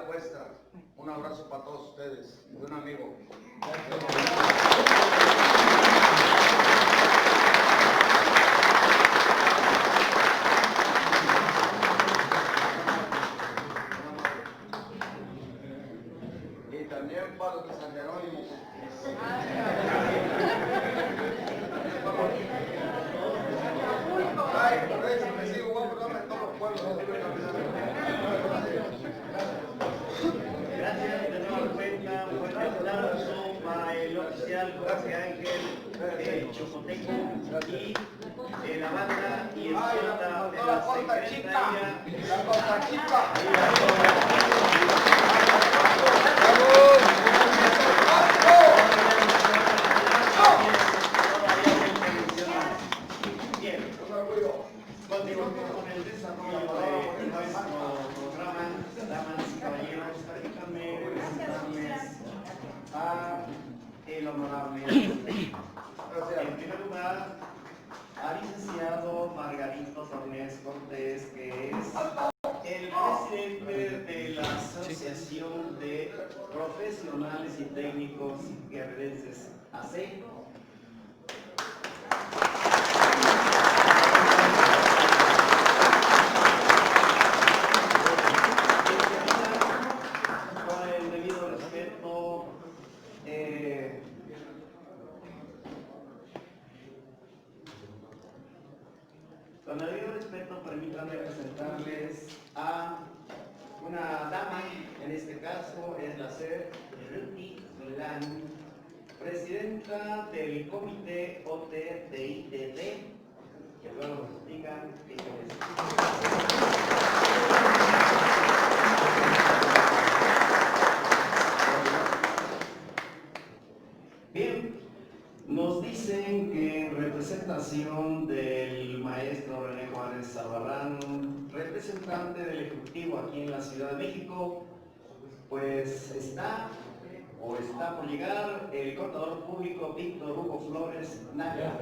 vuestra. Un abrazo para todos ustedes, de un amigo. Y también para los de San Jerónimo. Ay, por eso me sigo, voy a acordarme de todos los pueblos. Gracias, de nueva cuenta, un fuerte aplauso para el oficial Jorge Ángel Chocoteco y la banda y el celta de la secretaria. La Costa Chica. Bien, continuamos con el desarrollo de nuestro programa. Damas y caballeros, permítanme presentarles a el honorable, en primer lugar, al licenciado Margarito Tornés Cortés, que es el presidente de la Asociación de Profesionales y Técnicos Guerrerenses, AC. Con el debido respeto, permítanme presentarles a una dama, en este caso es la señora Ruti Solán, presidenta del comité OT de ITD, que luego nos explican qué es. Bien, nos dicen que en representación del maestro René Juárez Zabarrán, representante del Ejecutivo aquí en la Ciudad de México, pues está por llegar el contador público Víctor Hugo Flores Nájera.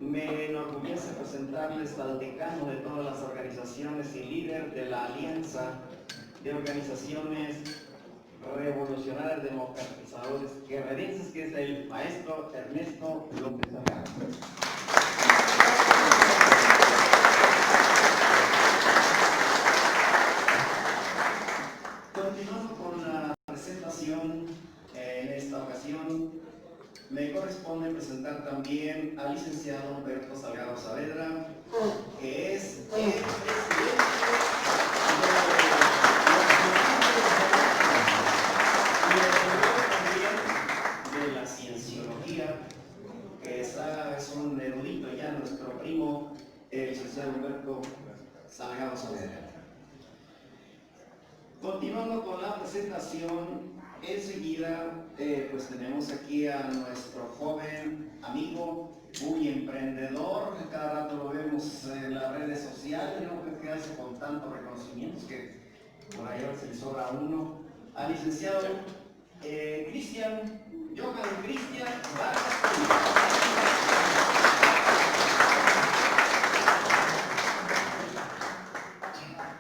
Me enorgullece presentarles al decano de todas las organizaciones y líder de la Alianza de Organizaciones Revolucionarias Democratizadores Guerrerenses, que es el maestro Ernesto López Aragón. Continuando con la presentación, en esta ocasión me corresponde presentar también al licenciado Humberto Salgado Saavedra, que es el presidente de la cienciología, que es un erudito ya, nuestro primo, el licenciado Humberto Salgado Saavedra. Continuando con la presentación, enseguida pues tenemos aquí a nuestro joven amigo, muy emprendedor, cada rato lo vemos en las redes sociales, no creo que hace con tantos reconocimientos que por ahí se le sobra a uno, al licenciado Johan Cristian Vargas.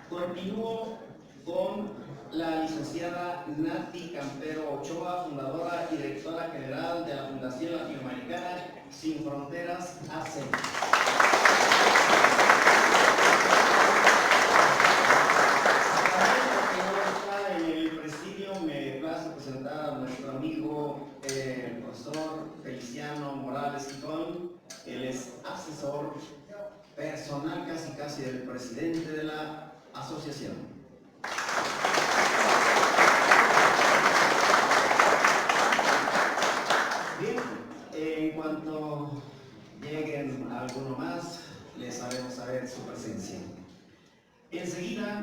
Continúo con la licenciada Nati Campero Ochoa, fundadora y directora general de la Fundación Latinoamericana Sin Fronteras, AC. En el presidio me place presentar a nuestro amigo el profesor Feliciano Morales Quijón. Él es asesor personal casi del presidente de la asociación. Bien, en cuanto lleguen alguno más, les haremos saber su presencia. Enseguida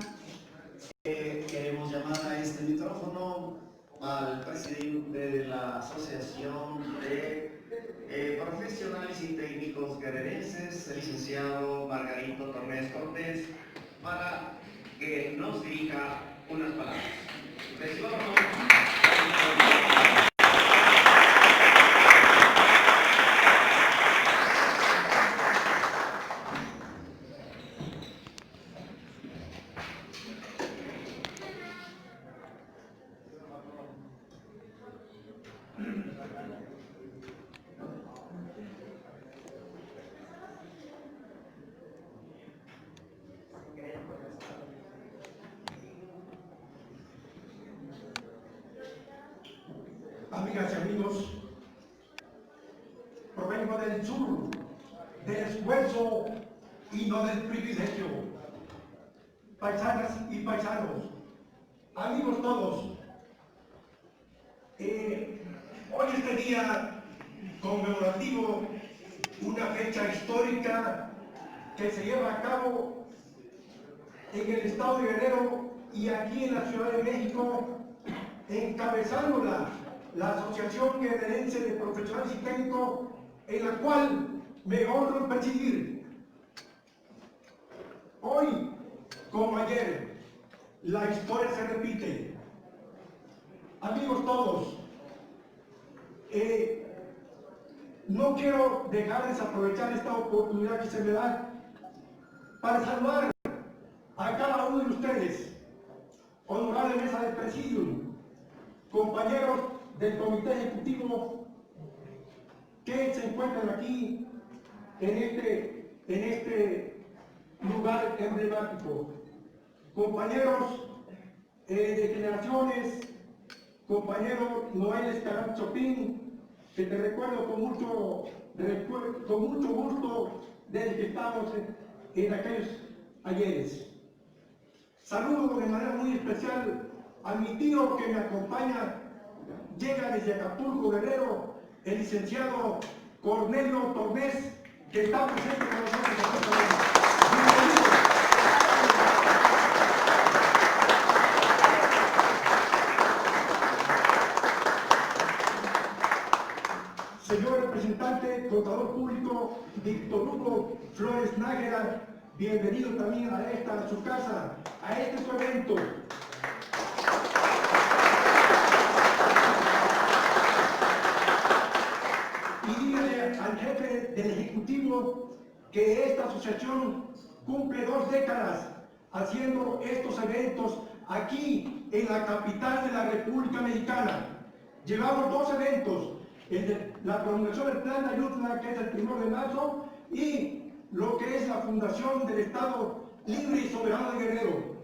queremos llamar a este micrófono al presidente de la Asociación de Profesionales y Técnicos Guerrerenses, el licenciado Margarito Tornés Cortés, para que nos dirija unas palabras. amigas y amigos, provengo del sur, del esfuerzo y no del privilegio. Paisanas y paisanos, amigos todos, hoy este día conmemorativo, una fecha histórica que se lleva a cabo en el estado de Guerrero y aquí en la Ciudad de México, encabezándola la Asociación Guerrerense de Profesionales y Técnicos, en la cual me honro presidir. Hoy, como ayer, la historia se repite. Amigos todos, no quiero dejar desaprovechar esta oportunidad que se me da para saludar a cada uno de ustedes, honorable mesa de presidium, compañeros del comité ejecutivo que se encuentran aquí en este lugar emblemático, compañeros de generaciones, compañero Noel Escaram Chopin, que te recuerdo con mucho gusto desde que estamos en aquellos ayeres. Saludo de manera muy especial a mi tío que me acompaña, llega desde Acapulco, Guerrero, el licenciado Cornelio Tornés, que está presente con nosotros. Bienvenido. Señor representante, contador público Víctor Hugo Flores Nájera, bienvenido también a su casa, a este su evento. Y dígale al jefe del Ejecutivo que esta asociación cumple 2 décadas haciendo estos eventos aquí en la capital de la República Mexicana. Llevamos 2 eventos, el de la promulgación del Plan de Ayutla, que es el 1 de marzo, y lo que es la fundación del Estado Libre y Soberano de Guerrero.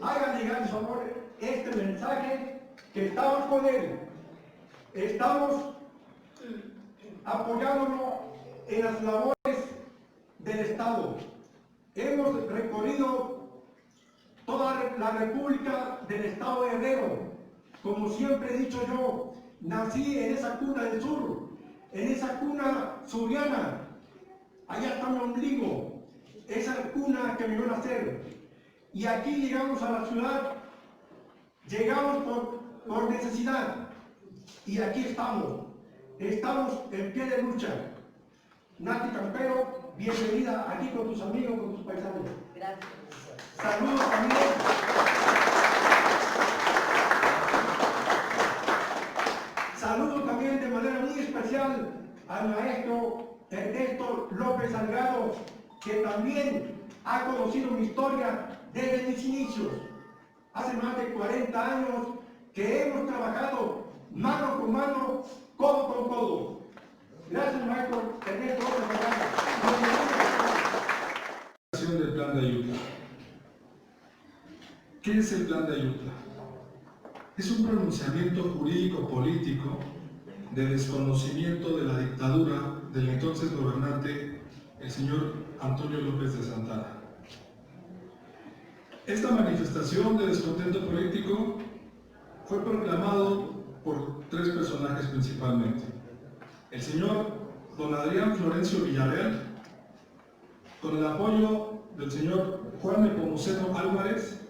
Hagan llegar, por favor, este mensaje, que estamos con él, estamos apoyándonos en las labores del Estado. Hemos recorrido toda la República del Estado de Guerrero. Como siempre he dicho yo, nací en esa cuna del sur, en esa cuna suriana. Allá está mi ombligo, esa cuna que me vio nacer. Y aquí llegamos a la ciudad, llegamos por necesidad. Y aquí estamos en pie de lucha. Nati Campero, bienvenida aquí con tus amigos, con tus paisanos. Gracias. Saludos también. Saludo también de manera muy especial al maestro Ernesto López Salgado, que también ha conocido mi historia desde mis inicios. Hace más de 40 años que hemos trabajado mano con mano, codo con codo. Gracias, maestro Ernesto López Salgado. Del Plan de Ayutla. ¿Qué es el Plan de Ayutla? Es un pronunciamiento jurídico-político de desconocimiento de la dictadura del entonces gobernante, el señor Antonio López de Santana. Esta manifestación de descontento político fue proclamado por 3 personajes principalmente. El señor don Adrián Florencio Villarreal, con el apoyo del señor Juan Nepomuceno Álvarez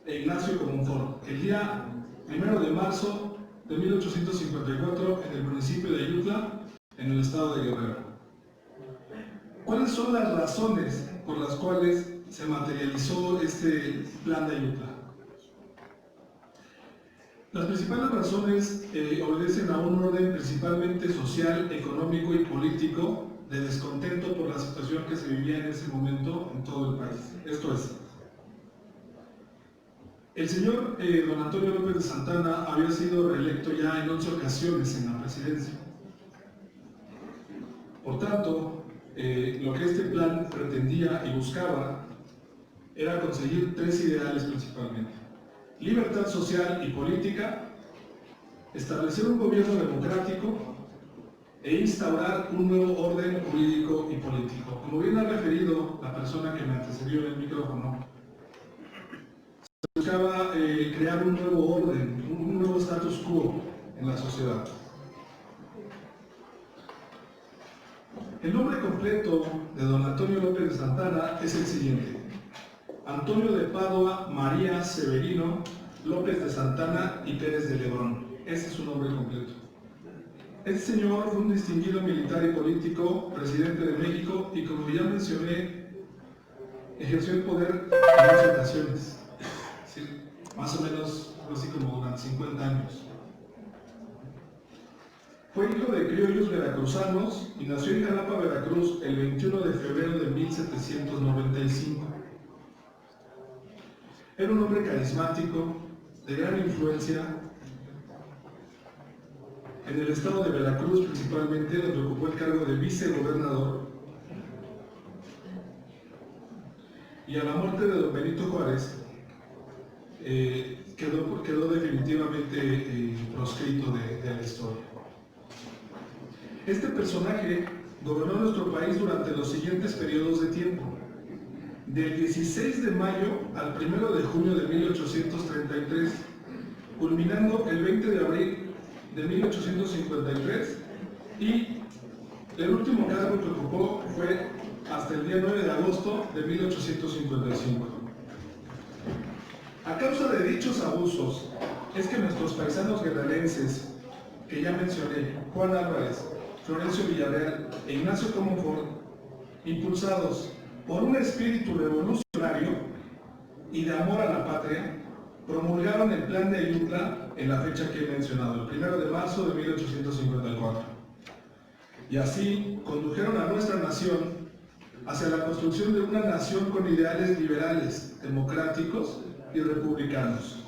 e Ignacio Comonfort, el día 1 de marzo de 1854 en el municipio de Ayutla, en el estado de Guerrero. ¿Cuáles son las razones por las cuales se materializó este Plan de Ayutla? Las principales razones obedecen a un orden principalmente social, económico y político de descontento por la situación que se vivía en ese momento en todo el país. Esto es, el señor don Antonio López de Santana había sido reelecto ya en 11 ocasiones en la presidencia. Por tanto, lo que este plan pretendía y buscaba era conseguir 3 ideales principalmente: libertad social y política, establecer un gobierno democrático e instaurar un nuevo orden jurídico y político. Como bien ha referido la persona que me antecedió en el micrófono, se buscaba crear un nuevo orden, un nuevo status quo en la sociedad. El nombre completo de don Antonio López de Santana es el siguiente: Antonio de Padua María Severino López de Santana y Pérez de Lebrón. Ese es su nombre completo. Este señor fue un distinguido militar y político, presidente de México, y como ya mencioné, ejerció el poder en 2 ocasiones, ¿sí? Más o menos así como durante 50 años. Fue hijo de criollos veracruzanos y nació en Jalapa, Veracruz, el 21 de febrero de 1795. Era un hombre carismático, de gran influencia en el estado de Veracruz, principalmente, donde ocupó el cargo de vicegobernador. Y a la muerte de don Benito Juárez, quedó definitivamente proscrito de la historia. Este personaje gobernó nuestro país durante los siguientes periodos de tiempo: del 16 de mayo al 1 de junio de 1833, culminando el 20 de abril de 1853, y el último cargo que ocupó fue hasta el día 9 de agosto de 1855. A causa de dichos abusos, es que nuestros paisanos guerrerenses, que ya mencioné, Juan Álvarez, Florencio Villarreal e Ignacio Comonfort, impulsados por un espíritu revolucionario y de amor a la patria, promulgaron el Plan de Ayutla en la fecha que he mencionado, el 1 de marzo de 1854. Y así condujeron a nuestra nación hacia la construcción de una nación con ideales liberales, democráticos y republicanos,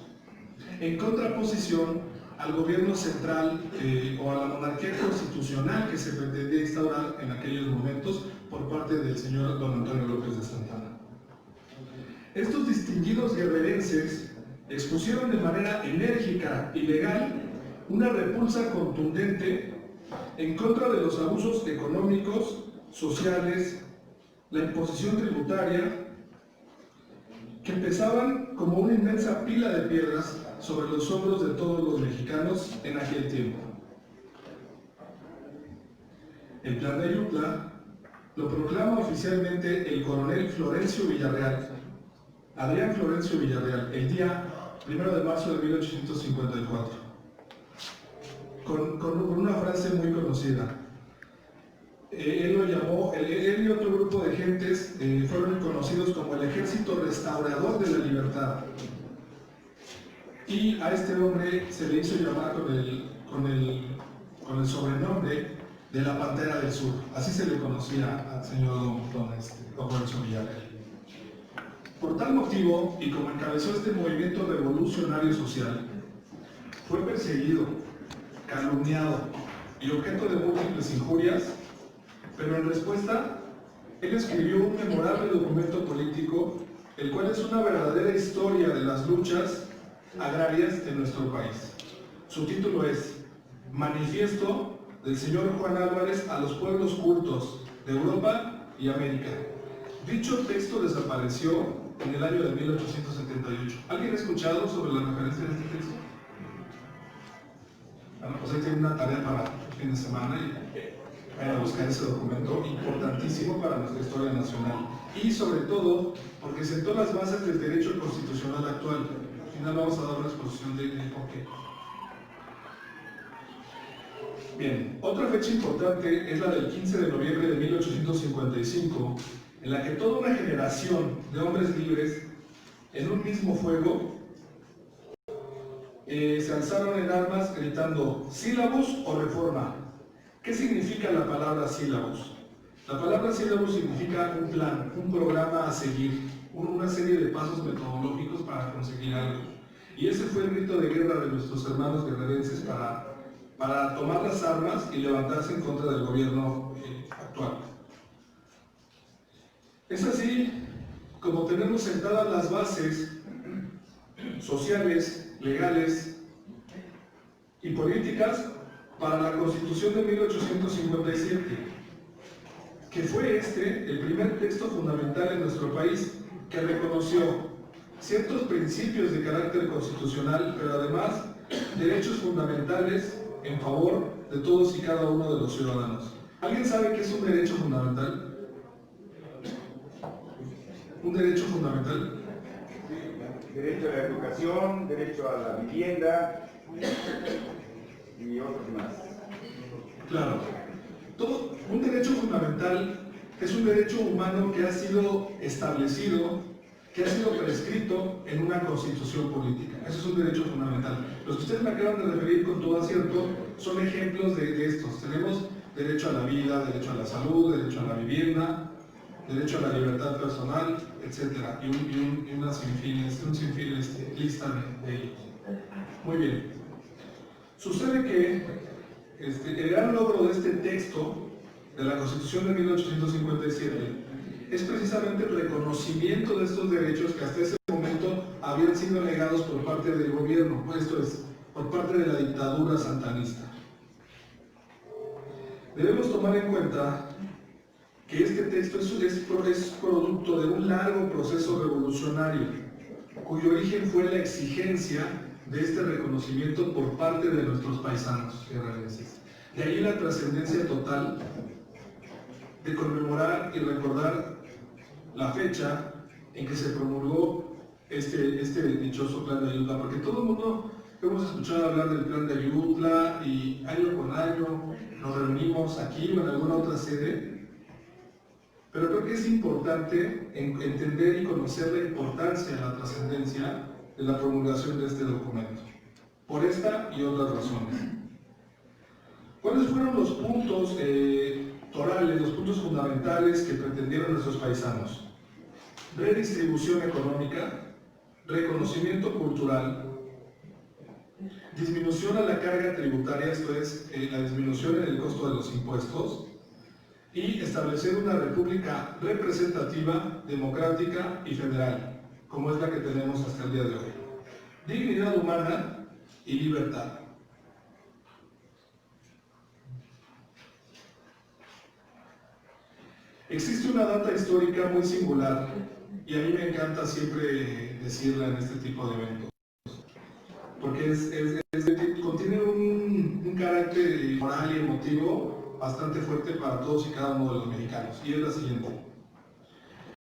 en contraposición al gobierno central o a la monarquía constitucional que se pretendía instaurar en aquellos momentos por parte del señor don Antonio López de Santana. Estos distinguidos guerrerenses expusieron de manera enérgica y legal una repulsa contundente en contra de los abusos económicos, sociales, la imposición tributaria, que pesaban como una inmensa pila de piedras sobre los hombros de todos los mexicanos en aquel tiempo. El Plan de Ayutla lo proclama oficialmente el coronel Florencio Villarreal, Adrián Florencio Villarreal, el día 1 de marzo de 1854, con una frase muy conocida. Él lo llamó, él y otro grupo de gentes fueron conocidos como el Ejército Restaurador de la Libertad. Y a este hombre se le hizo llamar con el sobrenombre de la Pantera del Sur. Así se le conocía al señor don Florencio Villarreal. Por tal motivo, y como encabezó este movimiento revolucionario social, fue perseguido, calumniado y objeto de múltiples injurias, pero en respuesta, él escribió un memorable documento político, el cual es una verdadera historia de las luchas agrarias de nuestro país. Su título es Manifiesto del señor Juan Álvarez a los pueblos cultos de Europa y América. Dicho texto desapareció en el año de 1878. ¿Alguien ha escuchado sobre la referencia de este texto? Bueno, pues ahí tiene una tarea para el fin de semana y vayan a buscar ese documento importantísimo para nuestra historia nacional. Y sobre todo, porque sentó las bases del derecho constitucional actual. Al final vamos a dar una exposición de por qué. Bien, otra fecha importante es la del 15 de noviembre de 1855, en la que toda una generación de hombres libres, en un mismo fuego, se alzaron en armas gritando «sílabus o reforma». ¿Qué significa la palabra sílabus? La palabra sílabus significa un plan, un programa a seguir, una serie de pasos metodológicos para conseguir algo. Y ese fue el grito de guerra de nuestros hermanos guerrerenses para tomar las armas y levantarse en contra del gobierno actual. Es así como tenemos sentadas las bases sociales, legales y políticas para la Constitución de 1857, que fue el primer texto fundamental en nuestro país que reconoció ciertos principios de carácter constitucional, pero además derechos fundamentales en favor de todos y cada uno de los ciudadanos. ¿Alguien sabe qué es un derecho fundamental? ¿Un derecho fundamental? Derecho a la educación, derecho a la vivienda y otros más. Claro. Un derecho fundamental es un derecho humano que ha sido establecido, que ha sido prescrito en una constitución política. Eso es un derecho fundamental. Los que ustedes me acaban de referir con todo acierto son ejemplos de estos. Tenemos derecho a la vida, derecho a la salud, derecho a la vivienda, derecho a la libertad personal, etc. Y un sinfín lista de ellos. Muy bien. Sucede que el gran logro de este texto de la Constitución de 1857 es precisamente el reconocimiento de estos derechos que hasta ese momento habían sido negados por parte del gobierno, esto es, por parte de la dictadura santanista. Debemos tomar en cuenta que este texto es producto de un largo proceso revolucionario, cuyo origen fue la exigencia de este reconocimiento por parte de nuestros paisanos guerrerenses. De ahí la trascendencia total de conmemorar y recordar la fecha en que se promulgó este dichoso plan de Ayutla, porque todo el mundo hemos escuchado hablar del plan de Ayutla y año con año nos reunimos aquí o en alguna otra sede, pero creo que es importante entender y conocer la importancia, la trascendencia de la promulgación de este documento, por esta y otras razones. ¿Cuáles fueron los puntos torales, los puntos fundamentales que pretendieron nuestros paisanos? Redistribución económica, reconocimiento cultural, disminución a la carga tributaria, esto es, la disminución en el costo de los impuestos, y establecer una república representativa, democrática y federal, como es la que tenemos hasta el día de hoy. Dignidad humana y libertad. Existe una data histórica muy singular y a mí me encanta siempre decirla en este tipo de eventos, porque contiene un carácter moral y emotivo bastante fuerte para todos y cada uno de los mexicanos, y es la siguiente.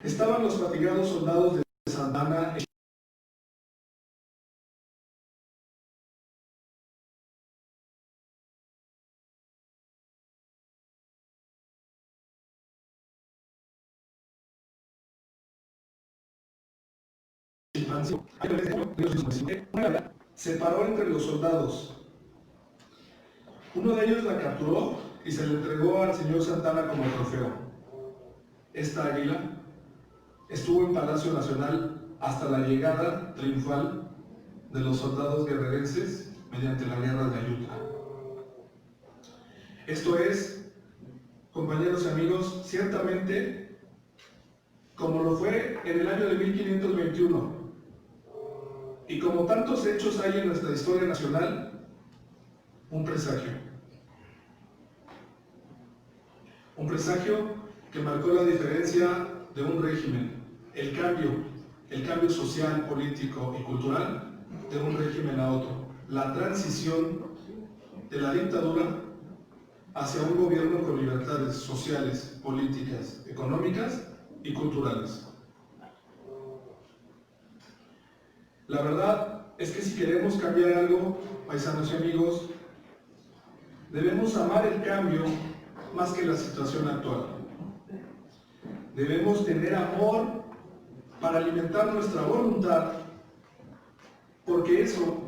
Estaban los fatigados soldados de Santa Anna se paró entre los soldados. Uno de ellos la capturó y se le entregó al señor Santana como trofeo. Esta águila estuvo en Palacio Nacional hasta la llegada triunfal de los soldados guerrerenses mediante la guerra de Ayutla. Esto es, compañeros y amigos, ciertamente como lo fue en el año de 1521, y como tantos hechos hay en nuestra historia nacional, un presagio. Un presagio que marcó la diferencia de un régimen, el cambio social, político y cultural de un régimen a otro, la transición de la dictadura hacia un gobierno con libertades sociales, políticas, económicas y culturales. La verdad es que si queremos cambiar algo, paisanos y amigos, debemos amar el cambio más que la situación actual. Debemos tener amor para alimentar nuestra voluntad, porque eso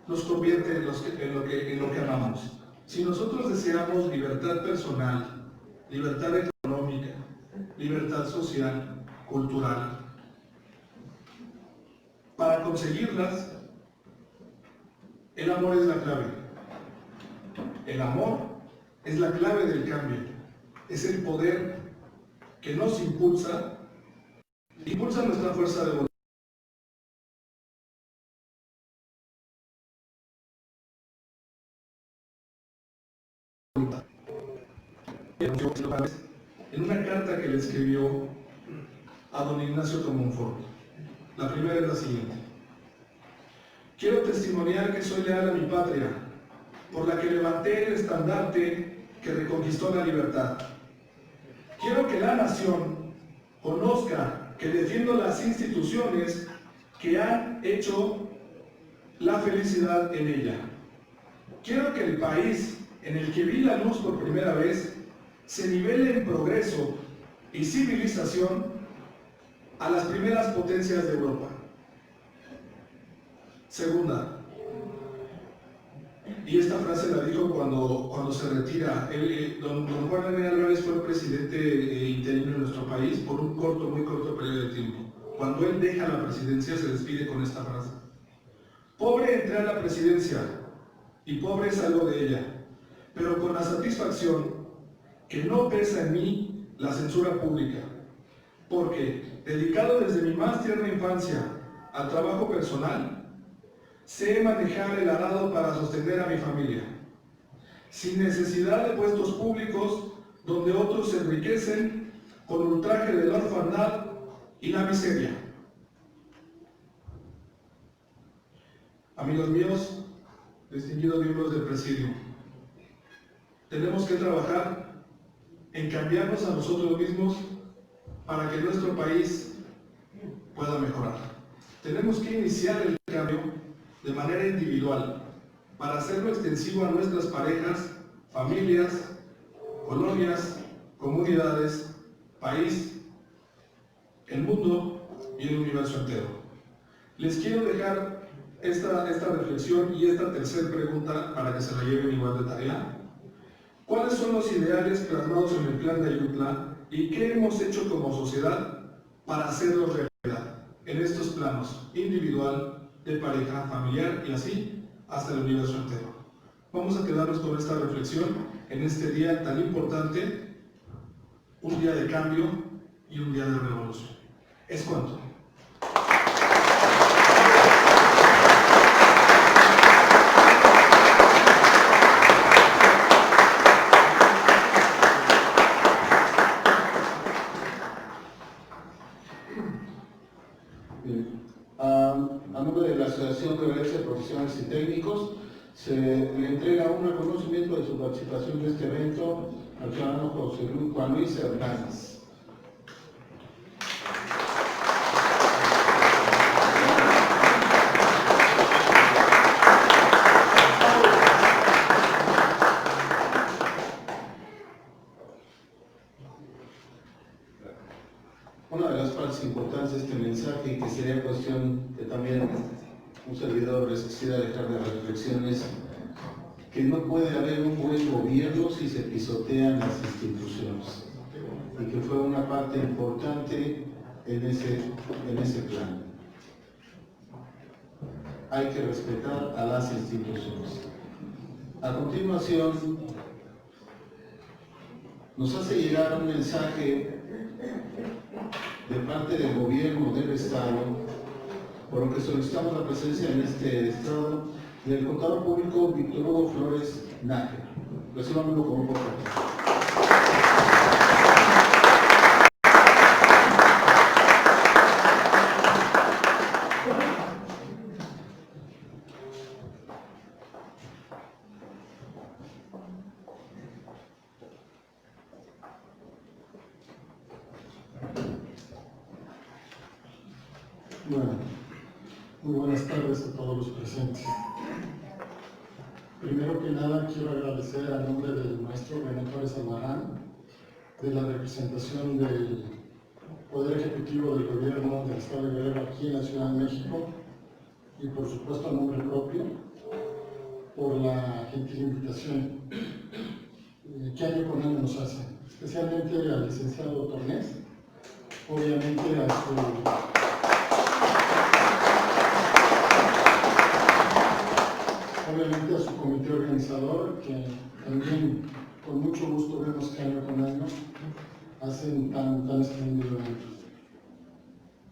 nos convierte en lo que amamos. Si nosotros deseamos libertad personal, libertad económica, libertad social, cultural, para conseguirlas, el amor es la clave. El amor es la clave del cambio. Es el poder que nos impulsa nuestra fuerza de voluntad. en una carta que le escribió a don Ignacio Comonfort. La primera es la siguiente: quiero testimoniar que soy leal a mi patria, por la que levanté el estandarte que reconquistó la libertad. Quiero que la nación conozca que defiendo las instituciones que han hecho la felicidad en ella. Quiero que el país en el que vi la luz por primera vez se nivele en progreso y civilización a las primeras potencias de Europa. Segunda, y esta frase la dijo cuando se retira. Don Juan René Álvarez fue el presidente interino de nuestro país por un muy corto periodo de tiempo. Cuando él deja la presidencia se despide con esta frase: pobre entré a la presidencia y pobre salgo de ella, pero con la satisfacción que no pesa en mí la censura pública, porque, dedicado desde mi más tierna infancia al trabajo personal, sé manejar el arado para sostener a mi familia, sin necesidad de puestos públicos donde otros se enriquecen con ultraje de la orfandad y la miseria. Amigos míos, distinguidos miembros del Presidio, tenemos que trabajar en cambiarnos a nosotros mismos para que nuestro país pueda mejorar. Tenemos que iniciar el cambio de manera individual para hacerlo extensivo a nuestras parejas, familias, colonias, comunidades, país, el mundo y el universo entero. Les quiero dejar esta reflexión y esta tercera pregunta para que se la lleven igual de tarea. ¿Cuáles son los ideales plasmados en el Plan de Ayutla y qué hemos hecho como sociedad para hacerlos realidad en estos planos individual, de pareja, familiar y así hasta el universo entero? Vamos a quedarnos con esta reflexión en este día tan importante, un día de cambio y un día de revolución. Es cuanto. A nombre de la Asociación de Violencia Profesionales y Técnicos, se le entrega un reconocimiento de su participación en este evento al ciudadano Juan Luis Hernández. Una de las partes importantes de este mensaje, y que sería cuestión que también un servidor les quisiera dejar de reflexiones, que no puede haber un buen gobierno si se pisotean las instituciones, y que fue una parte importante en ese plan. Hay que respetar a las instituciones. A continuación, nos hace llegar un mensaje de parte del gobierno del Estado, por lo que solicitamos la presencia en este Estado del contador público Víctor Hugo Flores Nájera. Recibámoslo con un poco. Bueno, muy buenas tardes a todos los presentes. Primero que nada quiero agradecer a nombre del maestro René Juárez Albarrán, de la representación del Poder Ejecutivo del Gobierno del Estado de Guerrero aquí en la Ciudad de México, y por supuesto a nombre propio, por la gentil invitación que año con año nos hacen, especialmente al licenciado Tornés, obviamente a su comité organizador, que también con mucho gusto vemos que año con año hacen tan espléndido evento.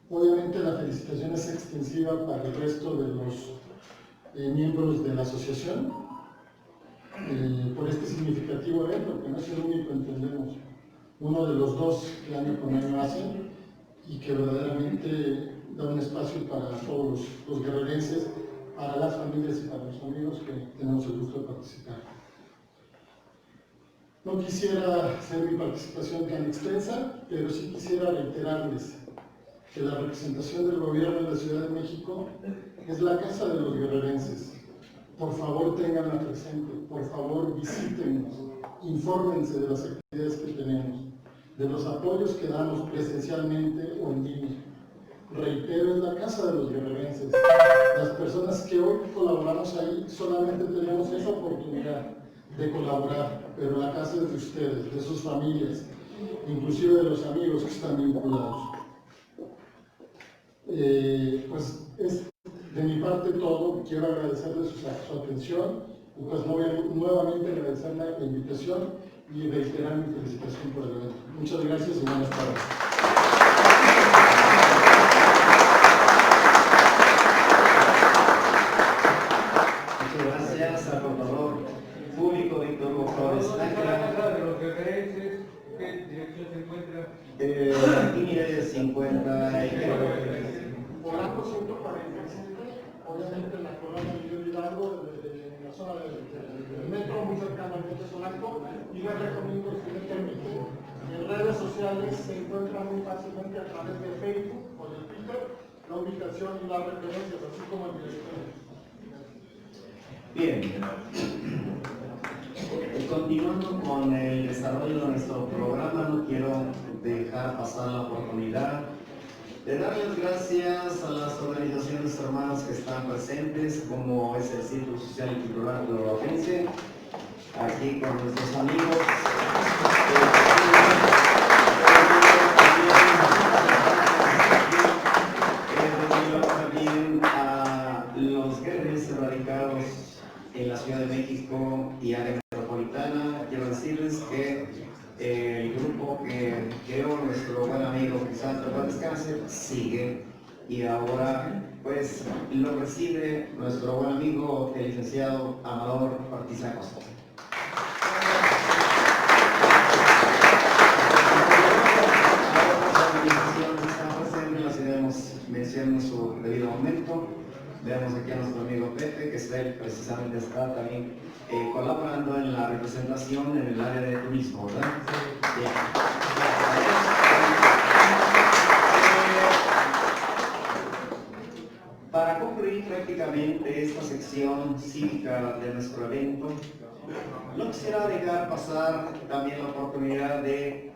Obviamente la felicitación es extensiva para el resto de los miembros de la asociación, por este significativo evento, que no es el único, entendemos, uno de los dos que año con año hacen y que verdaderamente da un espacio para todos los guerrerenses, para las familias y para los amigos que tenemos el gusto de participar. No quisiera hacer mi participación tan extensa, pero sí quisiera reiterarles que la representación del gobierno en la Ciudad de México es la casa de los guerrerenses. Por favor, ténganla presente, por favor, visítenos, infórmense de las actividades que tenemos, de los apoyos que damos presencialmente o en línea. Reitero, es la casa de los guerrerenses. Las personas que hoy colaboramos ahí solamente tenemos esa oportunidad de colaborar, pero la casa es de ustedes, de sus familias, inclusive de los amigos que están vinculados. Pues es de mi parte todo. Quiero agradecerles su atención y pues nuevamente agradecer la invitación y reiterar mi felicitación por el evento. Muchas gracias y buenas tardes. Muchas gracias al contador público Víctor Hugo Flores Nájera. de los referentes, ¿qué dirección se encuentra? Aquí mire, 50 y Polanco 147, obviamente en la colonia Miguel Hidalgo, en la zona del metro, muy cercano al metro Polanco, y les recomiendo que me permiten, en redes sociales se encuentran muy fácilmente a través de Facebook o de Twitter la ubicación y las referencias, así como el directorio. Bien. Continuando con el desarrollo de nuestro programa, no quiero dejar pasar la oportunidad de darles gracias a las organizaciones hermanas que están presentes, como es el Círculo Social y Cultural de Oroapense, aquí con nuestros amigos. También a los guerrerenses radicados en la Ciudad de México y área metropolitana. Quiero decirles que el grupo que creó nuestro buen amigo Crisanto Paz Descanse sigue, y ahora pues lo recibe nuestro buen amigo el licenciado Amador Ortiz Acosta. Las iremos mencionando en su debido momento. Veamos aquí a nuestro amigo Pepe, que él precisamente está también colaborando en la representación en el área de turismo, ¿verdad? Bien. Para concluir prácticamente esta sección cívica de nuestro evento, no quisiera dejar pasar también la oportunidad de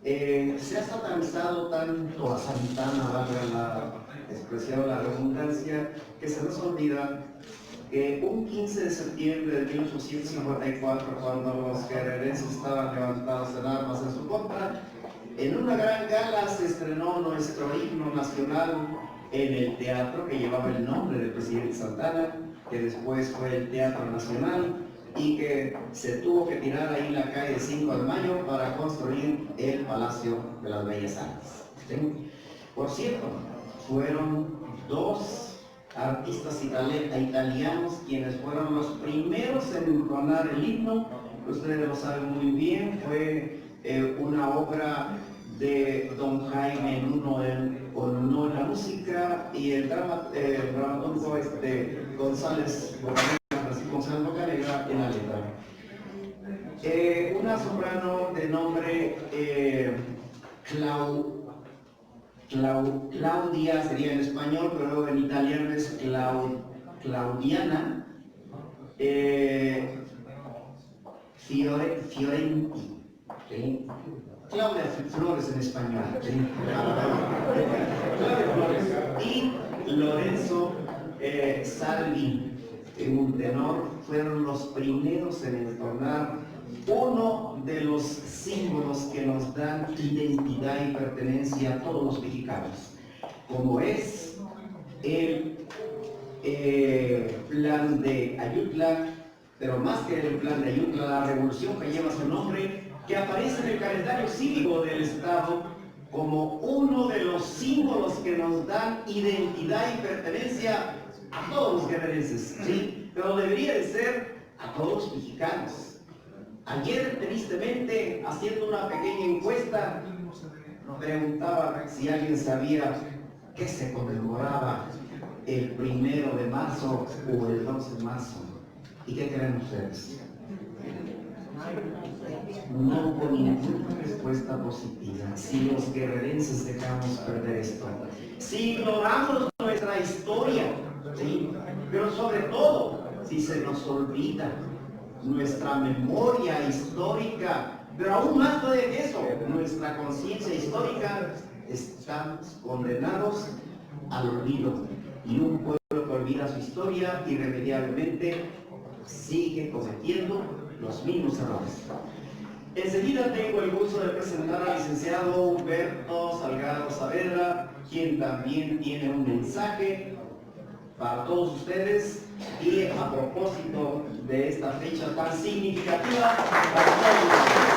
se ha satanizado tanto a Santana, valga la expresión, la redundancia, que se nos olvida que un 15 de septiembre de 1854, cuando los guerrerenses estaban levantados en armas en su contra, en una gran gala se estrenó nuestro himno nacional en el teatro que llevaba el nombre del presidente Santana, que después fue el Teatro Nacional, y que se tuvo que tirar ahí la calle 5 de Mayo para construir el Palacio de las Bellas Artes. ¿Sí? Por cierto, fueron dos artistas italianos quienes fueron los primeros en entonar el himno. Ustedes lo saben muy bien, fue una obra de don Jaime Nuno en la música, y el dramaturgo González Bocanegra en la letra. Una soprano de nombre Claudia sería en español, pero en italiano es Claudiana Fiorenti. ¿Sí? Claudia Flores en español. ¿Sí? Claudia Flores. Y Lorenzo Salvi, un tenor, fueron los primeros en entonar uno de los símbolos que nos dan identidad y pertenencia a todos los mexicanos, como es el plan de Ayutla, pero más que el plan de Ayutla, la revolución que lleva su nombre, que aparece en el calendario cívico del Estado como uno de los símbolos que nos dan identidad y pertenencia a todos los guerrerenses, ¿sí? Pero debería de ser a todos los mexicanos. Ayer, tristemente, haciendo una pequeña encuesta, preguntaba si alguien sabía qué se conmemoraba el 1 de marzo o el 2 de marzo. ¿Y qué creen ustedes? No hubo ninguna respuesta positiva. Si los guerrerenses dejamos perder esto, si ignoramos nuestra historia, ¿sí? Pero sobre todo, si se nos olvida nuestra memoria histórica, pero aún más todavía que eso, nuestra conciencia histórica, estamos condenados al olvido. Y un pueblo que olvida su historia irremediablemente sigue cometiendo los mismos errores. Enseguida tengo el gusto de presentar al licenciado Humberto Salgado Saavedra, quien también tiene un mensaje para todos ustedes y a propósito de esta fecha tan significativa para todos ustedes.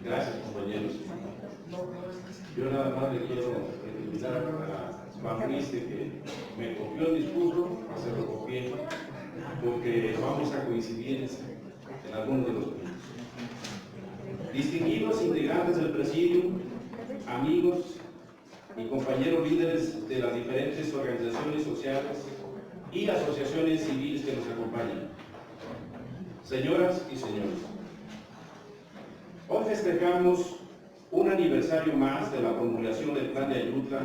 Gracias, compañeros. Yo nada más le quiero invitar a Juan Luis que me copió el discurso, se lo copié, porque vamos a coincidir en algunos de los puntos. Distinguidos integrantes del presidium, amigos y compañeros líderes de las diferentes organizaciones sociales y asociaciones civiles que nos acompañan, señoras y señores, hoy festejamos un aniversario más de la promulgación del Plan de Ayutla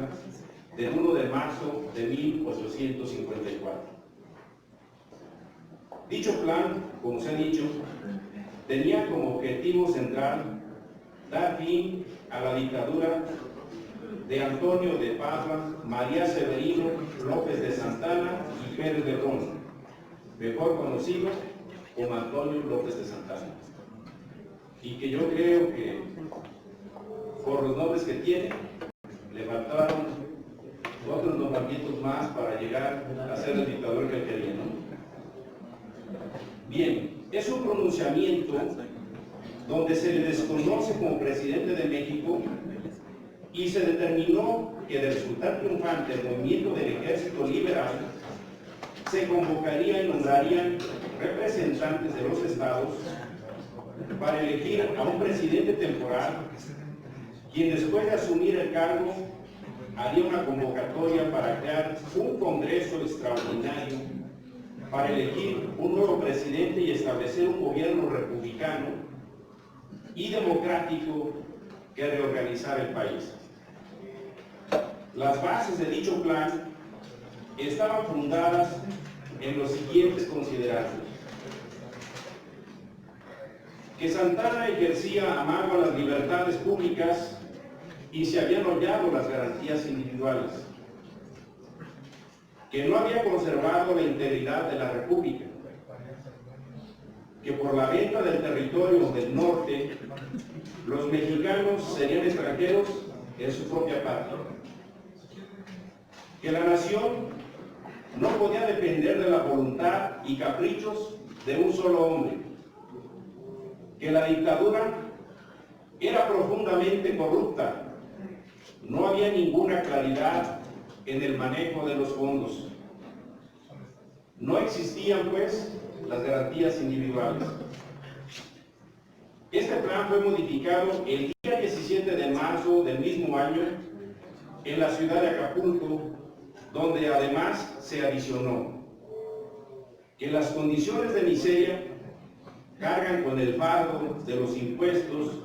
del 1 de marzo de 1854. Dicho plan, como se ha dicho, tenía como objetivo central dar fin a la dictadura de Antonio de Padua, María Severino, López de Santana y Pérez de Ron, mejor conocido como Antonio López de Santana. Y que yo creo que por los nombres que tiene, le faltaron otros nombramientos más para llegar a ser el dictador que él quería, ¿no? Bien, es un pronunciamiento donde se le desconoce como presidente de México y se determinó que de resultar triunfante el movimiento del Ejército Liberal se convocaría y nombrarían representantes de los estados para elegir a un presidente temporal, quien después de asumir el cargo haría una convocatoria para crear un congreso extraordinario para elegir un nuevo presidente y establecer un gobierno republicano y democrático que reorganizara el país. Las bases de dicho plan estaban fundadas en los siguientes considerados: que Santana ejercía amago a las libertades públicas y se habían olvidado las garantías individuales, que no había conservado la integridad de la República, que por la venta del territorio del norte, los mexicanos serían extranjeros en su propia patria, que la nación no podía depender de la voluntad y caprichos de un solo hombre, que la dictadura era profundamente corrupta, no había ninguna claridad en el manejo de los fondos, no existían pues las garantías individuales. Este plan fue modificado el día 17 de marzo del mismo año en la ciudad de Acapulco, donde además se adicionó que las condiciones de miseria cargan con el fardo de los impuestos,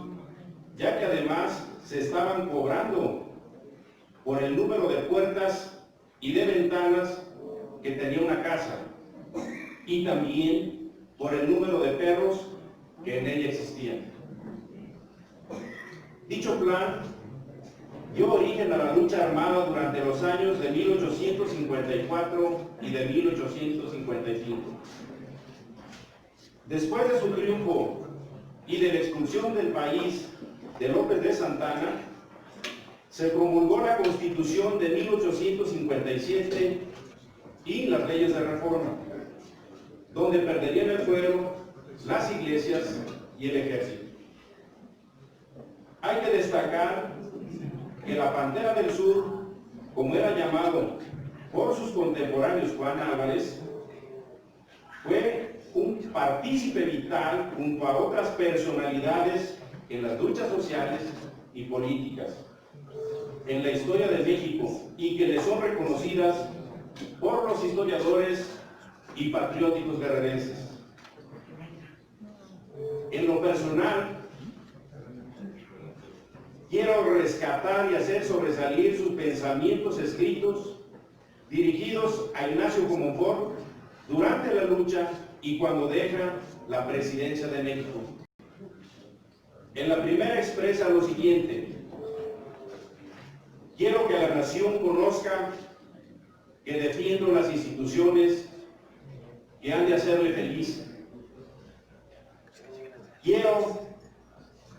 ya que además se estaban cobrando por el número de puertas y de ventanas que tenía una casa, y también por el número de perros que en ella existían. Dicho plan dio origen a la lucha armada durante los años de 1854 y de 1855. Después de su triunfo y de la expulsión del país de López de Santana, se promulgó la Constitución de 1857 y las leyes de reforma, donde perderían el fuero las iglesias y el ejército. Hay que destacar que la Pantera del Sur, como era llamado por sus contemporáneos Juan Álvarez, fue un partícipe vital junto a otras personalidades en las luchas sociales y políticas en la historia de México y que le son reconocidas por los historiadores y patrióticos guerrerenses. En lo personal, quiero rescatar y hacer sobresalir sus pensamientos escritos dirigidos a Ignacio Comonfort durante la lucha y cuando deja la presidencia de México. En la primera expresa lo siguiente: quiero que la nación conozca que defiendo las instituciones que han de hacerle feliz. Quiero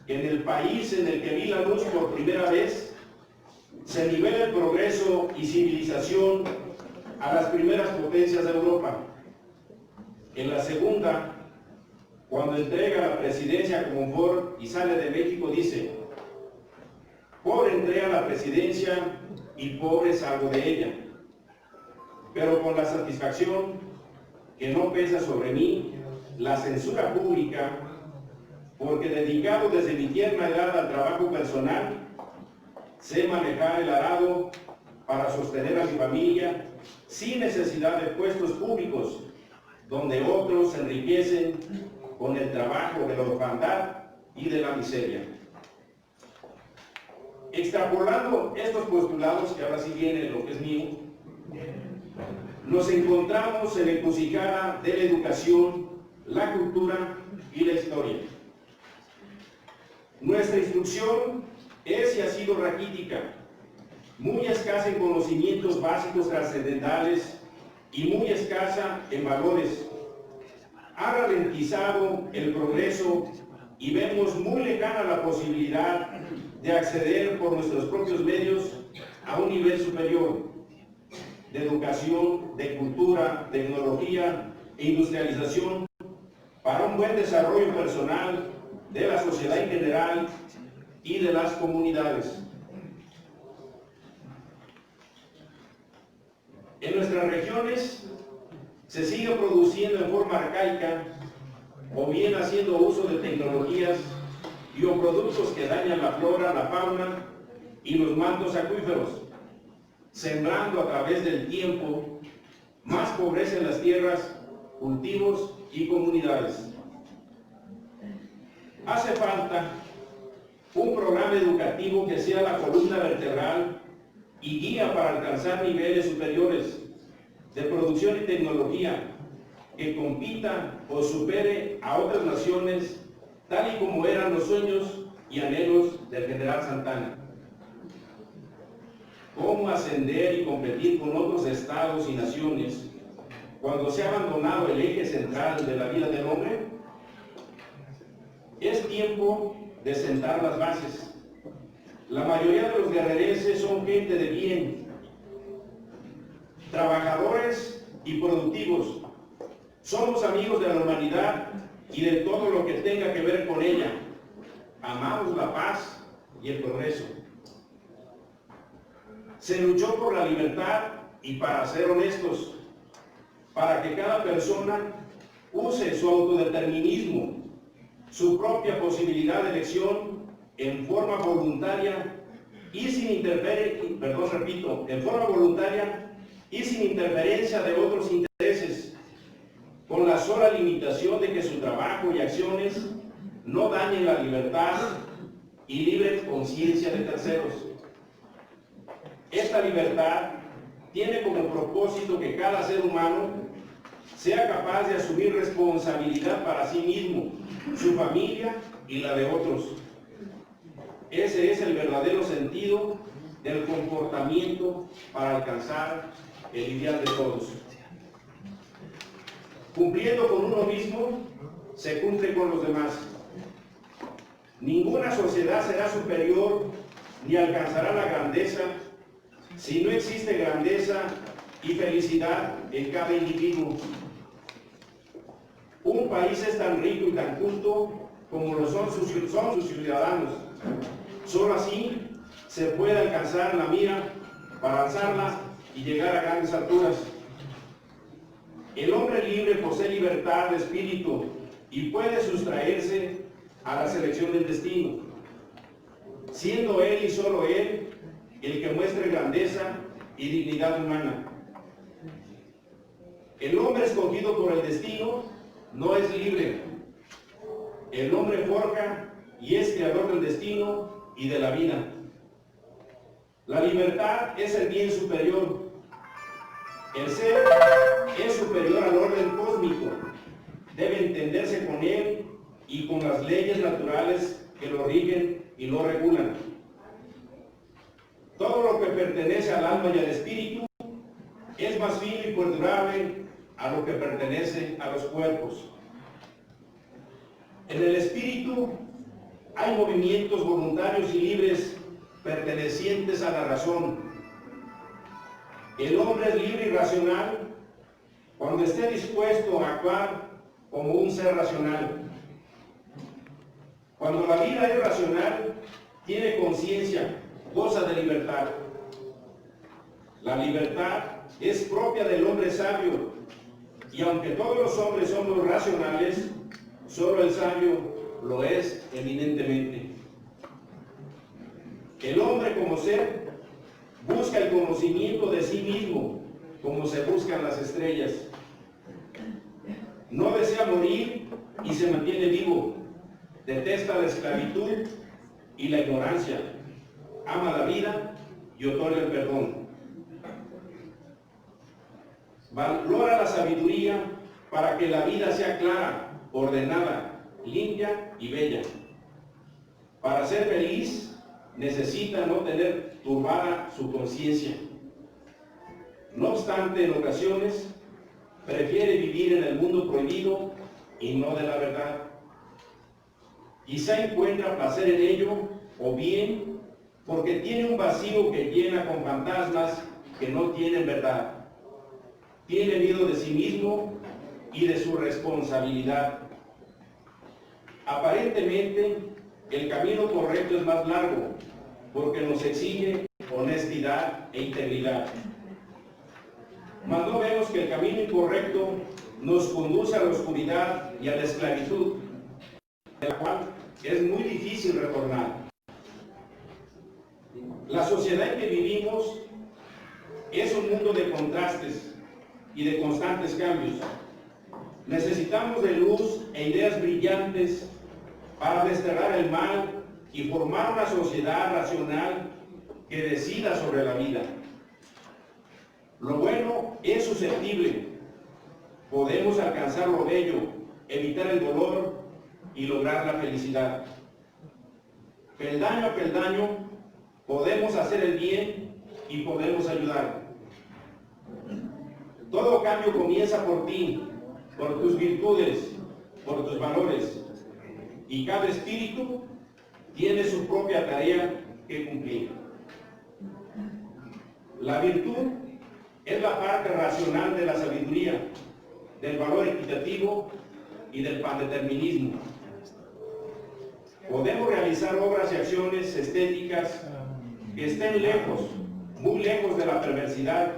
que en el país en el que vi la luz por primera vez se nivele el progreso y civilización a las primeras potencias de Europa. En la segunda, cuando entrega la presidencia a Comonfort y sale de México, dice: pobre entré a la presidencia y pobre salgo de ella, pero con la satisfacción que no pesa sobre mí la censura pública, porque dedicado desde mi tierna edad al trabajo personal, sé manejar el arado para sostener a mi familia sin necesidad de puestos públicos, donde otros se enriquecen con el trabajo de la orfandad y de la miseria. Extrapolando estos postulados, que ahora sí viene lo que es mío, nos encontramos en la encrucijada de la educación, la cultura y la historia. Nuestra instrucción es y ha sido raquítica, muy escasa en conocimientos básicos trascendentales y muy escasa en valores. Ha ralentizado el progreso y vemos muy lejana la posibilidad de acceder por nuestros propios medios a un nivel superior de educación, de cultura, tecnología e industrialización para un buen desarrollo personal de la sociedad en general y de las comunidades. En nuestras regiones se sigue produciendo en forma arcaica o bien haciendo uso de tecnologías y o productos que dañan la flora, la fauna y los mantos acuíferos, sembrando a través del tiempo más pobreza en las tierras, cultivos y comunidades. Hace falta un programa educativo que sea la columna vertebral y guía para alcanzar niveles superiores de producción y tecnología que compita o supere a otras naciones, tal y como eran los sueños y anhelos del general Santana. ¿Cómo ascender y competir con otros estados y naciones cuando se ha abandonado el eje central de la vida del hombre? Es tiempo de sentar las bases. La mayoría de los guerrerenses son gente de bien, trabajadores y productivos. Somos amigos de la humanidad y de todo lo que tenga que ver con ella. Amamos la paz y el progreso. Se luchó por la libertad y para ser honestos, para que cada persona use su autodeterminismo, su propia posibilidad de elección en forma voluntaria y sin interferencia de otros intereses, con la sola limitación de que su trabajo y acciones no dañen la libertad y libre conciencia de terceros. Esta libertad tiene como propósito que cada ser humano sea capaz de asumir responsabilidad para sí mismo, su familia y la de otros. Ese es el verdadero sentido del comportamiento para alcanzar el ideal de todos. Cumpliendo con uno mismo, se cumple con los demás. Ninguna sociedad será superior ni alcanzará la grandeza si no existe grandeza y felicidad en cada individuo. Ningún país es tan rico y tan justo como lo son sus ciudadanos. Solo así se puede alcanzar la mira para alzarla y llegar a grandes alturas. El hombre libre posee libertad de espíritu y puede sustraerse a la selección del destino, siendo él y solo él el que muestre grandeza y dignidad humana. El hombre escogido por el destino no es libre. El hombre forja y es creador del destino y de la vida. La libertad es el bien superior. El ser es superior al orden cósmico. Debe entenderse con él y con las leyes naturales que lo rigen y lo regulan. Todo lo que pertenece al alma y al espíritu es más fino y perdurable a lo que pertenece a los cuerpos. En el espíritu hay movimientos voluntarios y libres pertenecientes a la razón. El hombre es libre y racional cuando esté dispuesto a actuar como un ser racional. Cuando la vida es racional, tiene conciencia, goza de libertad. La libertad es propia del hombre sabio, y aunque todos los hombres somos racionales, solo el sabio lo es eminentemente. El hombre como ser busca el conocimiento de sí mismo, como se buscan las estrellas. No desea morir y se mantiene vivo. Detesta la esclavitud y la ignorancia. Ama la vida y otorga el perdón. Valora la sabiduría para que la vida sea clara, ordenada, limpia y bella. Para ser feliz necesita no tener turbada su conciencia. No obstante, en ocasiones prefiere vivir en el mundo prohibido y no de la verdad. Quizá encuentra placer en ello, o bien porque tiene un vacío que llena con fantasmas que no tienen verdad. Tiene miedo de sí mismo y de su responsabilidad. Aparentemente, el camino correcto es más largo, porque nos exige honestidad e integridad. Mas no vemos que el camino incorrecto nos conduce a la oscuridad y a la esclavitud, de la cual es muy difícil retornar. La sociedad en que vivimos es un mundo de contrastes y de constantes cambios. Necesitamos de luz e ideas brillantes para desterrar el mal y formar una sociedad racional que decida sobre la vida. Lo bueno es susceptible. Podemos alcanzar lo bello, evitar el dolor y lograr la felicidad. Peldaño a peldaño podemos hacer el bien y podemos ayudar. Todo cambio comienza por ti, por tus virtudes, por tus valores, y cada espíritu tiene su propia tarea que cumplir. La virtud es la parte racional de la sabiduría, del valor equitativo y del pandeterminismo. Podemos realizar obras y acciones estéticas que estén lejos, muy lejos de la perversidad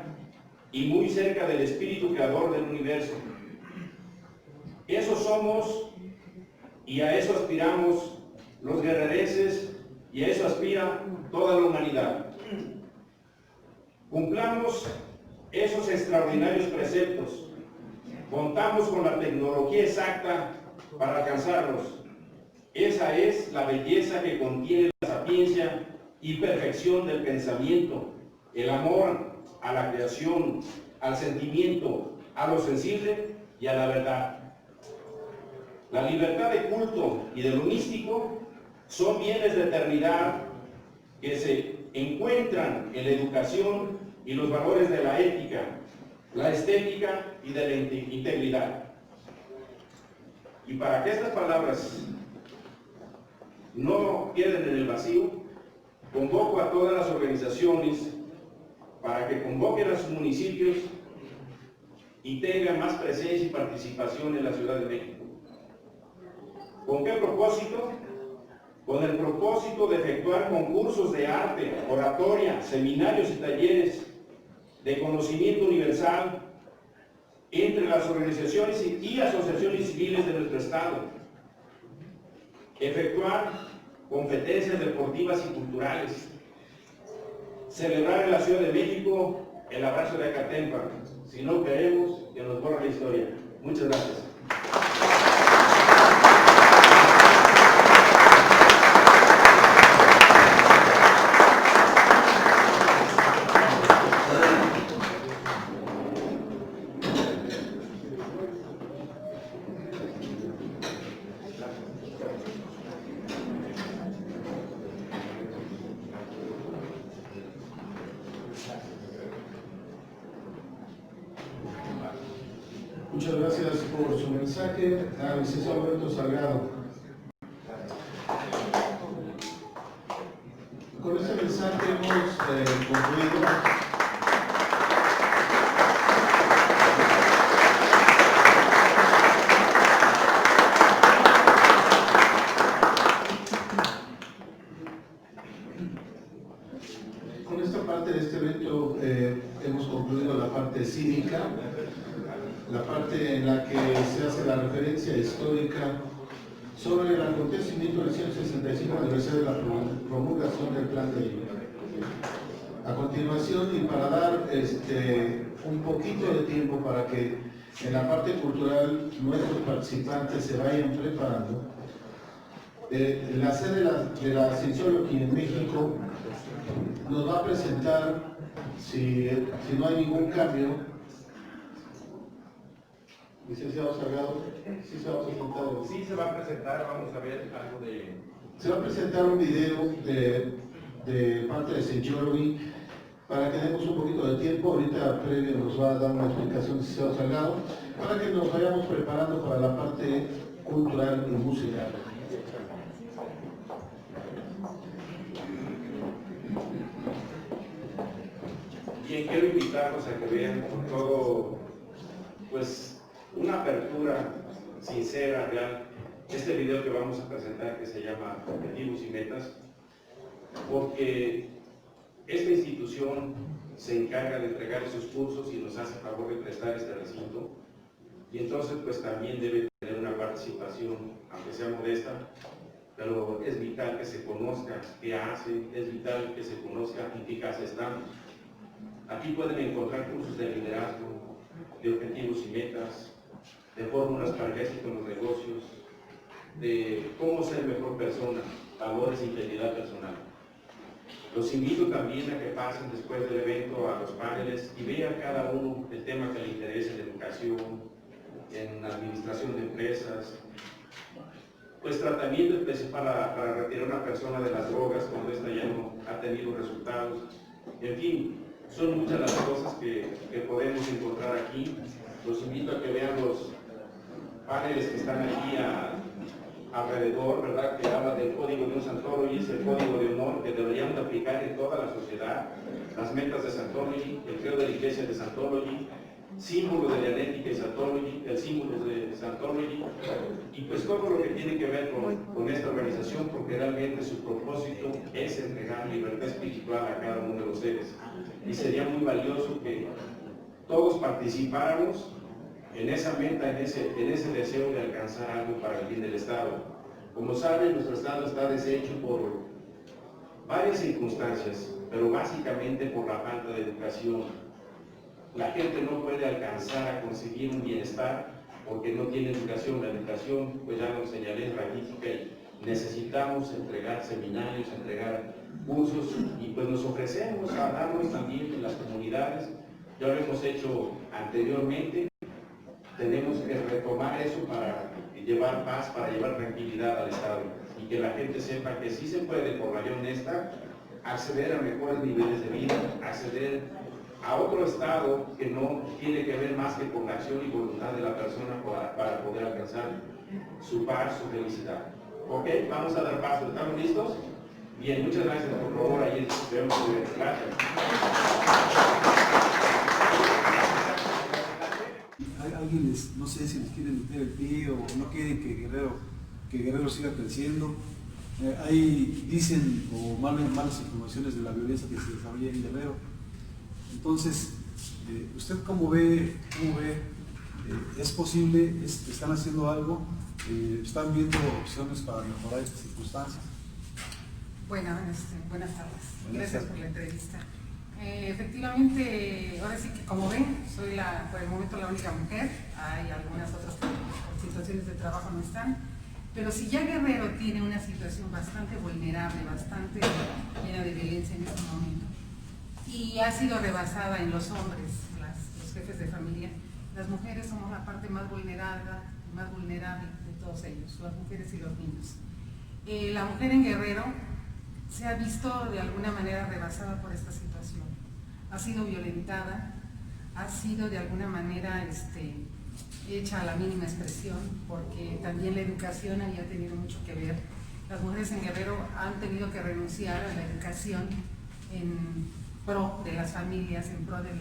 y muy cerca del espíritu creador del universo. Eso somos y a eso aspiramos los guerrereses y a eso aspira toda la humanidad. Cumplamos esos extraordinarios preceptos. Contamos con la tecnología exacta para alcanzarlos. Esa es la belleza que contiene la sapiencia y perfección del pensamiento, el amor a la creación, al sentimiento, a lo sensible y a la verdad. La libertad de culto y de lo místico son bienes de eternidad que se encuentran en la educación y los valores de la ética, la estética y de la integridad. Y para que estas palabras no queden en el vacío, convoco a todas las organizaciones para que convoquen a sus municipios y tengan más presencia y participación en la Ciudad de México. ¿Con qué propósito? Con el propósito de efectuar concursos de arte, oratoria, seminarios y talleres de conocimiento universal entre las organizaciones y asociaciones civiles de nuestro Estado. Efectuar competencias deportivas y culturales. Celebrar en la Ciudad de México el abrazo de Acatempa. Si no queremos que nos borre la historia. Muchas gracias. Muchas gracias por su mensaje, al licenciado Alberto Salgado. Con este mensaje hemos concluido. Con esta parte de este evento hemos concluido la parte cívica, la parte en la que se hace la referencia histórica sobre el acontecimiento del 165 aniversario de la promulgación del Plan de Ayuda. A continuación, y para dar un poquito de tiempo para que en la parte cultural nuestros participantes se vayan preparando, la sede de la Cienciología en México nos va a presentar, si no hay ningún cambio, licenciado Salgado, ¿sí se va a presentar? Sí, se va a presentar, vamos a ver algo de... Se va a presentar un video de parte de Cienciology para que demos un poquito de tiempo. Ahorita previo nos va a dar una explicación licenciado Salgado para que nos vayamos preparando para la parte cultural y musical. Bien, quiero invitarlos a que vean con todo, pues, una apertura sincera, real, este video que vamos a presentar que se llama Objetivos y Metas, porque esta institución se encarga de entregar esos cursos y nos hace favor de prestar este recinto, y entonces pues también debe tener una participación, aunque sea modesta, pero es vital que se conozca qué hace, es vital que se conozca en qué casa estamos. Aquí pueden encontrar cursos de liderazgo, de objetivos y metas, de fórmulas para el éxito en los negocios, de cómo ser mejor persona, valores e integridad personal. Los invito también a que pasen después del evento a los paneles y vean cada uno el tema que le interese en educación, en administración de empresas, pues tratamiento especial para retirar a una persona de las drogas cuando ésta ya no ha tenido resultados. En fin, son muchas las cosas que podemos encontrar aquí. Los invito a que vean los paneles que están aquí alrededor, ¿verdad? Que habla del código de un Scientology, es el código de honor que deberíamos de aplicar en toda la sociedad, las metas de Scientology, el credo de la iglesia de Scientology, símbolo de la ética de Scientology, el símbolo de Scientology, y pues todo lo que tiene que ver con esta organización, porque realmente su propósito es entregar libertad espiritual a cada uno de los seres. Y sería muy valioso que todos participáramos en esa meta, en ese deseo de alcanzar algo para el bien del Estado. Como saben, nuestro Estado está deshecho por varias circunstancias, pero básicamente por la falta de educación. La gente no puede alcanzar a conseguir un bienestar porque no tiene educación. La educación, pues ya lo señalé, es magnífica y necesitamos entregar seminarios, entregar cursos y pues nos ofrecemos a darnos también en las comunidades. Ya lo hemos hecho anteriormente. Tenemos que retomar eso para llevar paz, para llevar tranquilidad al Estado y que la gente sepa que sí se puede, por la vía honesta, acceder a mejores niveles de vida, acceder a otro Estado que no tiene que ver más que con la acción y voluntad de la persona para poder alcanzar su paz, su felicidad. Ok, vamos a dar paso. ¿Estamos listos? Bien, muchas gracias. Por favor, ahí vemos. Gracias. Alguien no sé si les quiere meter el pie o no quieren que Guerrero que Guerrero siga creciendo. Dicen o malas informaciones de la violencia que se desarrolla en Guerrero. Entonces, ¿usted cómo ve? ¿Es posible? ¿Están haciendo algo? ¿Están viendo opciones para mejorar estas circunstancias? Bueno, buenas tardes. Buenas Gracias tardes. por la entrevista. Efectivamente, ahora sí que como ven, soy por el momento la única mujer. Hay algunas otras que por situaciones de trabajo no están. Pero si ya Guerrero tiene una situación bastante vulnerable, bastante llena de violencia en este momento, y ha sido rebasada en los hombres, los jefes de familia, las mujeres somos la parte más vulnerable de todos ellos, las mujeres y los niños. La mujer en Guerrero se ha visto de alguna manera rebasada por esta situación. Ha sido violentada, ha sido de alguna manera hecha a la mínima expresión, porque también la educación había tenido mucho que ver. Las mujeres en Guerrero han tenido que renunciar a la educación en pro de las familias, en pro de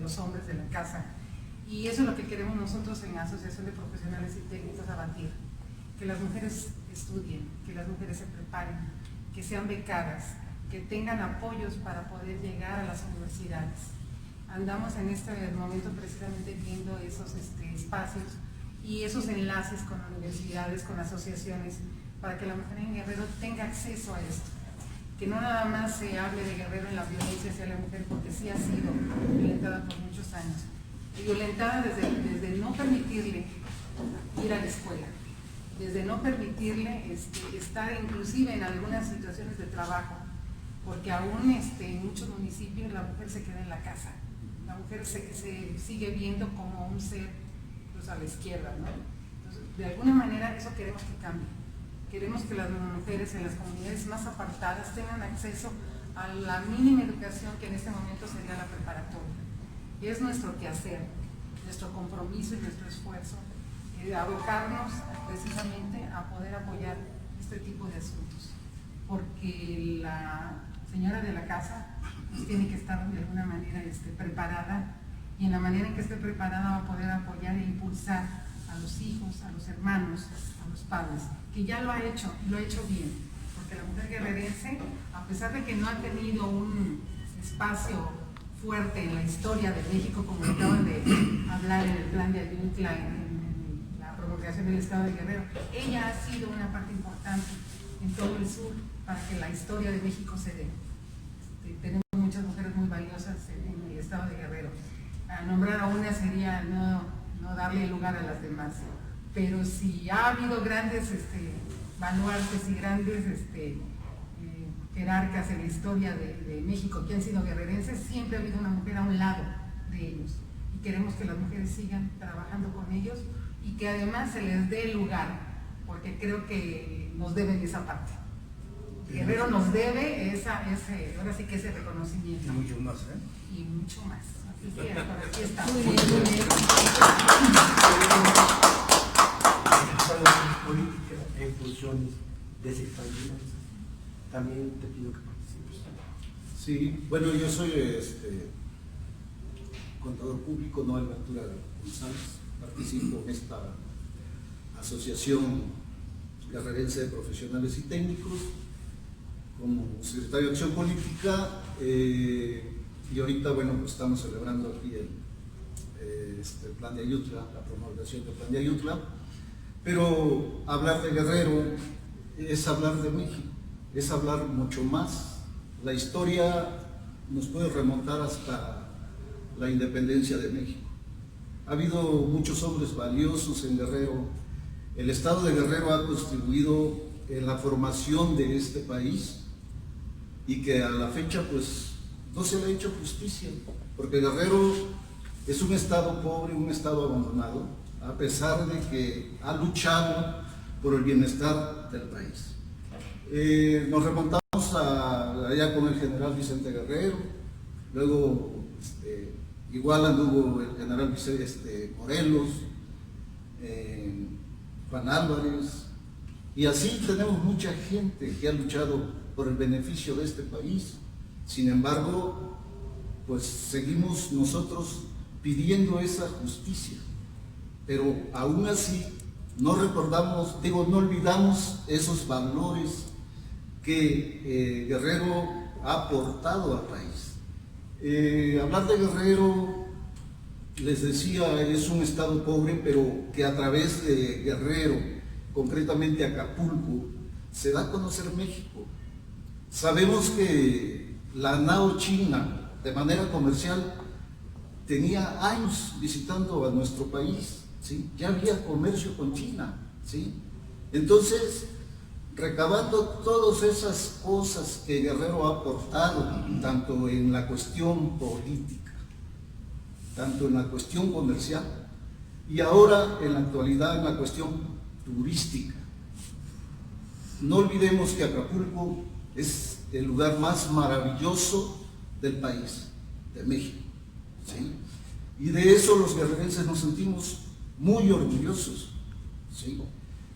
los hombres de la casa. Y eso es lo que queremos nosotros en la Asociación de Profesionales y Técnicos abatir, que las mujeres estudien, que las mujeres se preparen, que sean becadas, que tengan apoyos para poder llegar a las universidades. Andamos en este momento precisamente viendo esos espacios y esos enlaces con universidades, con asociaciones, para que la mujer en Guerrero tenga acceso a esto. Que no nada más se hable de Guerrero en la violencia hacia la mujer, porque sí ha sido violentada por muchos años. Y violentada desde no permitirle ir a la escuela, desde no permitirle estar inclusive en algunas situaciones de trabajo, porque aún en muchos municipios la mujer se queda en la casa. La mujer se sigue viendo como un ser pues, a la izquierda, ¿no? Entonces, de alguna manera eso queremos que cambie. Queremos que las mujeres en las comunidades más apartadas tengan acceso a la mínima educación que en este momento sería la preparatoria. Es nuestro quehacer, nuestro compromiso y nuestro esfuerzo abocarnos precisamente a poder apoyar este tipo de asuntos, porque la señora de la casa pues, tiene que estar de alguna manera preparada, y en la manera en que esté preparada va a poder apoyar e impulsar a los hijos, a los hermanos, a los padres, que ya lo ha hecho, y lo ha hecho bien, porque la mujer guerrerense, a pesar de que no ha tenido un espacio fuerte en la historia de México, como acaban de hablar en el plan de Ayutla, en la promulgación del Estado de Guerrero, ella ha sido una parte importante en todo el sur para que la historia de México se dé. Tenemos muchas mujeres muy valiosas en el Estado de Guerrero. A nombrar a una sería no darle lugar a las demás, pero si ha habido grandes baluartes y grandes jerarcas en la historia de México que han sido guerrerenses, siempre ha habido una mujer a un lado de ellos, y queremos que las mujeres sigan trabajando con ellos y que además se les dé lugar, porque creo que nos deben esa parte. Guerrero nos debe ahora sí que ese reconocimiento. Y mucho más, Y mucho más. Así que por aquí está. Muy bien. Políticas en funciones desestabilizadas. También te pido que participes. Sí, bueno, yo soy contador público, Noel Ventura González, participo en esta asociación guerrerense de profesionales y técnicos como secretario de Acción Política, y ahorita, bueno, pues estamos celebrando aquí el plan de Ayutla, la promulgación del plan de Ayutla, pero hablar de Guerrero es hablar de México, es hablar mucho más. La historia nos puede remontar hasta la independencia de México. Ha habido muchos hombres valiosos en Guerrero. El Estado de Guerrero ha contribuido en la formación de este país y que a la fecha pues no se le ha hecho justicia, porque Guerrero es un estado pobre, un estado abandonado, a pesar de que ha luchado por el bienestar del país. Nos remontamos allá con el general Vicente Guerrero, luego igual anduvo el general Morelos, Juan Álvarez, y así tenemos mucha gente que ha luchado por el beneficio de este país. Sin embargo, pues seguimos nosotros pidiendo esa justicia, pero aún así no recordamos, digo, no olvidamos esos valores que Guerrero ha aportado al país. Hablar de Guerrero, les decía, es un estado pobre, pero que a través de Guerrero, concretamente Acapulco, se da a conocer México. Sabemos que la nao china, de manera comercial, tenía años visitando a nuestro país, ¿sí? Ya había comercio con China, ¿sí? Entonces, recabando todas esas cosas que Guerrero ha aportado, tanto en la cuestión política, tanto en la cuestión comercial, y ahora en la actualidad en la cuestión turística. No olvidemos que Acapulco es el lugar más maravilloso del país, de México, ¿sí? Y de eso los guerrerenses nos sentimos muy orgullosos, ¿sí?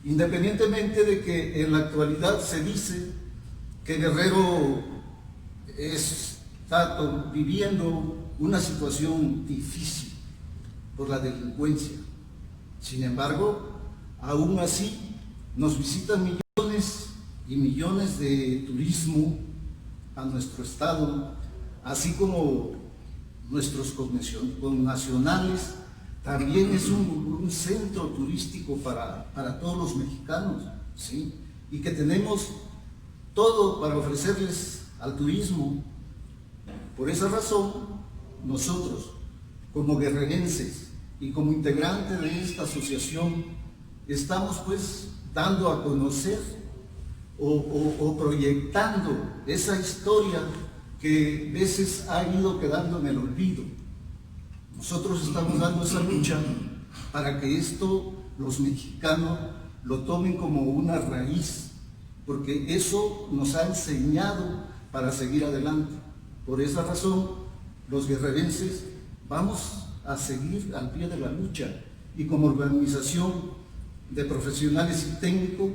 Independientemente de que en la actualidad se dice que Guerrero está viviendo una situación difícil por la delincuencia. Sin embargo, aún así nos visitan millones y millones de turismo a nuestro estado, así como nuestros connacionales. También es un centro turístico para todos los mexicanos, ¿sí? Y que tenemos todo para ofrecerles al turismo. Por esa razón, nosotros, como guerrerenses y como integrantes de esta asociación, estamos pues dando a conocer o proyectando esa historia que a veces ha ido quedando en el olvido. Nosotros estamos dando esa lucha para que esto los mexicanos lo tomen como una raíz, porque eso nos ha enseñado para seguir adelante. Por esa razón, los guerrerenses vamos a seguir al pie de la lucha, y como organización de profesionales y técnicos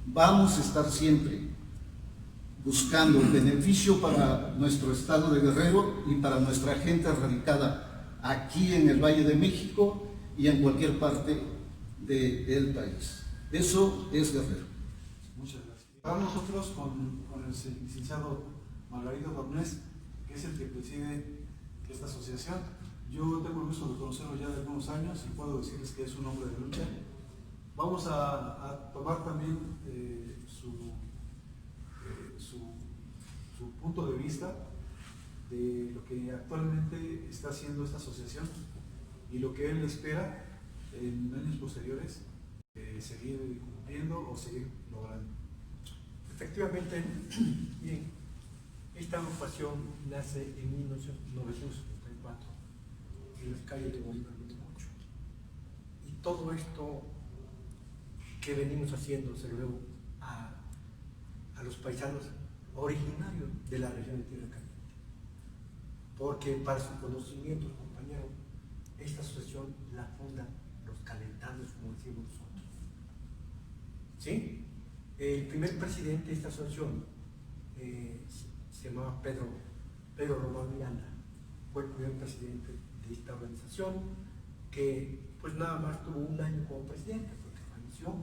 vamos a estar siempre buscando el beneficio para nuestro estado de Guerrero y para nuestra gente radicada aquí en el Valle de México y en cualquier parte del país. Eso es Guerrero. Muchas gracias. Vamos nosotros con el licenciado Margarito Dornés, que es el que preside esta asociación. Yo tengo el gusto de conocerlo ya de algunos años y puedo decirles que es un hombre de lucha. Vamos a tomar también su punto de vista de lo que actualmente está haciendo esta asociación y lo que él espera en años posteriores, seguir cumpliendo o seguir logrando. Efectivamente, bien, esta agrupación nace en 1974 en las calles de Bolívar 28, y todo esto que venimos haciendo se lo debo a los paisanos originarios de la región de Tierra Caliente, porque para su conocimiento, compañero, esta asociación la fundan los calentanos, como decimos nosotros, ¿sí? El primer presidente de esta asociación se llamaba Pedro Román Miranda. Fue el primer presidente de esta organización, que pues nada más tuvo un año como presidente porque falleció.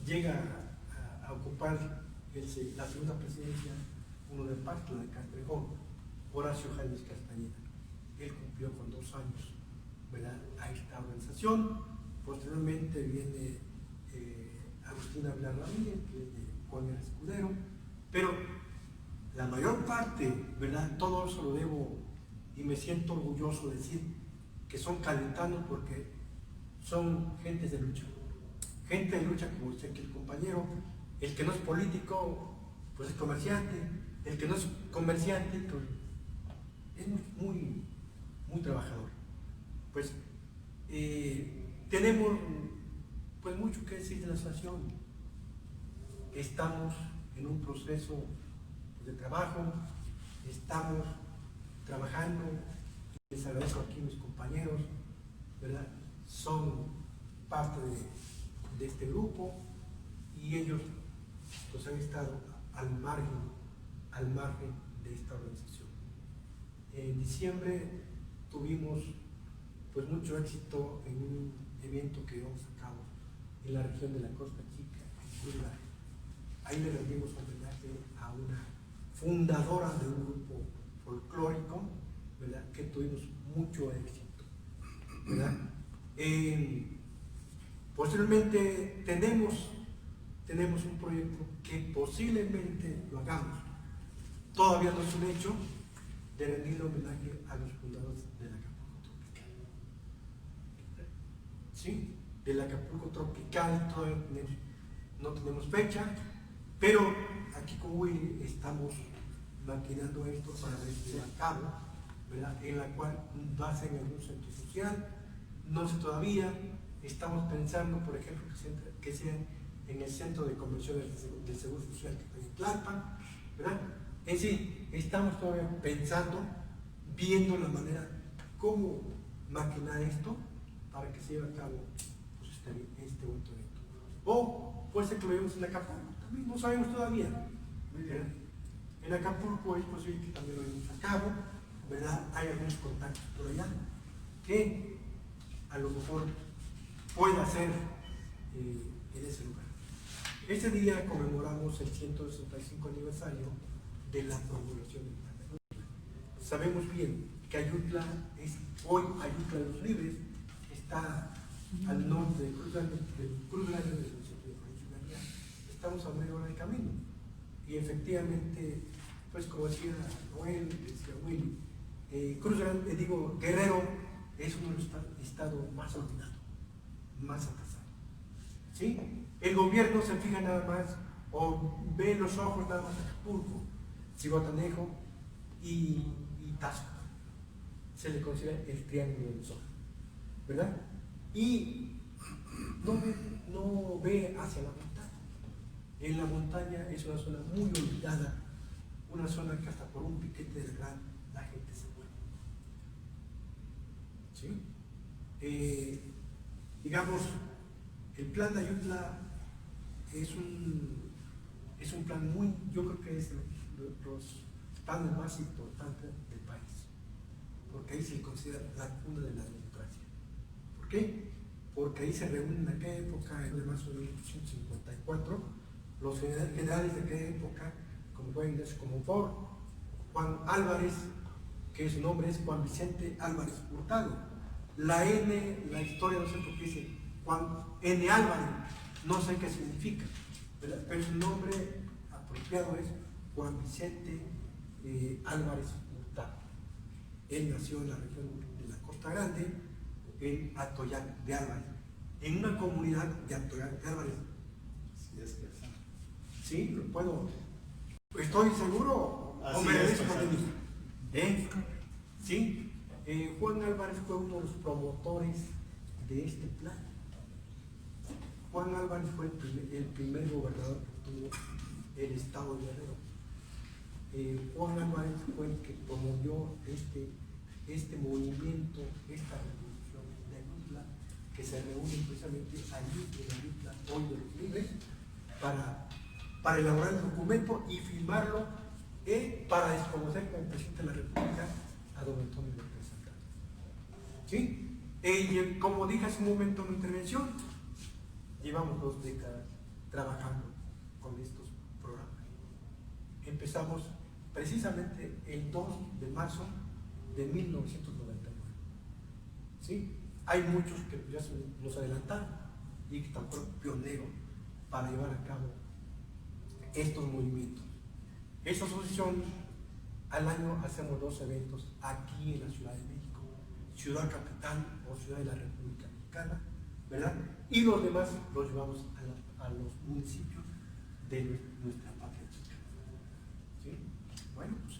Llega a ocupar la segunda presidencia uno de Pasto de Castrejón, Horacio Jaime Castañeda. Él cumplió con 2 años, ¿verdad?, a esta organización. Posteriormente viene Agustín Ávila Ramírez, que es de Juan el Escudero, pero la mayor parte, ¿verdad?, todo eso lo debo y me siento orgulloso de decir que son calentanos, porque son gentes de lucha. Gente de lucha, como dice aquí el compañero. El que no es político, pues es comerciante. El que no es comerciante, pues es muy trabajador. Pues tenemos pues mucho que decir de la asociación. Estamos en un proceso de trabajo, estamos trabajando. Les agradezco aquí a mis compañeros, ¿verdad? Son parte de este grupo, y ellos pues han estado al margen de esta organización. En diciembre tuvimos pues mucho éxito en un evento que llevamos a cabo en la región de la Costa Chica, en Cruz Grande. Ahí le rendimos homenaje a una fundadora de un grupo folclórico, ¿verdad?, que tuvimos mucho éxito, ¿verdad? Posteriormente tenemos un proyecto que posiblemente lo hagamos, todavía no es un hecho, de rendir homenaje a los fundadores del Acapulco Tropical. ¿Sí? Del Acapulco Tropical todavía no tenemos fecha, pero aquí con Willy estamos maquinando esto para llevar a cabo, ¿verdad?, en la cual va a ser en algún centro social, no sé todavía, estamos pensando, por ejemplo, que sea en el centro de convenciones del Seguro Social que está en Tlalpan, ¿verdad? En sí, estamos todavía pensando, viendo la manera cómo maquinar esto para que se lleve a cabo pues, este otro evento. O puede ser que lo llevemos en Acapulco, también no sabemos todavía. ¿Verdad? En Acapulco es posible que también lo llevemos a cabo, ¿verdad? Hay algunos contactos por allá que a lo mejor pueda ser en ese lugar. Este día conmemoramos el 165 aniversario de la promulgación del Plan de Ayutla. Sabemos bien que Ayutla es hoy Ayutla de los Libres, está al norte de Cruz Grande, del municipio de Florencia. Estamos a media hora de camino. Y efectivamente, pues como decía Noel, decía Willy, Cruz Grande, Guerrero es uno de los estados más olvidados, más atrasados. ¿Sí? El gobierno se fija nada más o ve los ojos nada más a Acapulco, Zihuatanejo y Tasco. Se le considera el triángulo del sol, ¿verdad? Y no ve hacia la montaña. En la montaña es una zona muy olvidada, una zona que hasta por un piquete de gran la gente se muere. ¿Sí? Digamos, el plan de Ayutla es un plan muy, yo creo que es los planes más importantes del país, porque ahí se considera la cuna de la democracia. ¿Por qué? Porque ahí se reúnen en aquella época, en marzo de 1854, los generales de aquella época, como fue Ignacio Comonfort, Juan Álvarez, que su nombre es Juan Vicente Álvarez Hurtado. La N, la historia no sé por qué dice Juan N. Álvarez, no sé qué significa, ¿verdad? Pero su nombre apropiado es Juan Vicente Álvarez Hurtado. Él nació en la región de la Costa Grande, en Atoyac de Álvarez, en una comunidad de Atoyac de Álvarez. Sí, lo puedo. ¿Estoy seguro o me regreso por mí? ¿Sí? Juan Álvarez fue uno de los promotores de este plan. Juan Álvarez fue el primer gobernador que tuvo el estado de Guerrero. Juan Álvarez fue el que promovió este movimiento, esta revolución de Ayutla, que se reúne precisamente allí en Ayutla, hoy de los Libres, para elaborar el documento y firmarlo para desconocer como presidente de la República a don Antonio López Santana. ¿Sí? Y como dije hace un momento en mi intervención, llevamos 2 décadas trabajando con estos programas. Empezamos precisamente el 2 de marzo de 1999. ¿Sí? Hay muchos que ya nos adelantaron y que están pioneros para llevar a cabo estos movimientos. Esta asociación, al año hacemos 2 eventos aquí en la Ciudad de México, Ciudad Capital o Ciudad de la República Mexicana, ¿verdad? Y los demás los llevamos a los municipios de nuestra patria chica. ¿Sí? Bueno, pues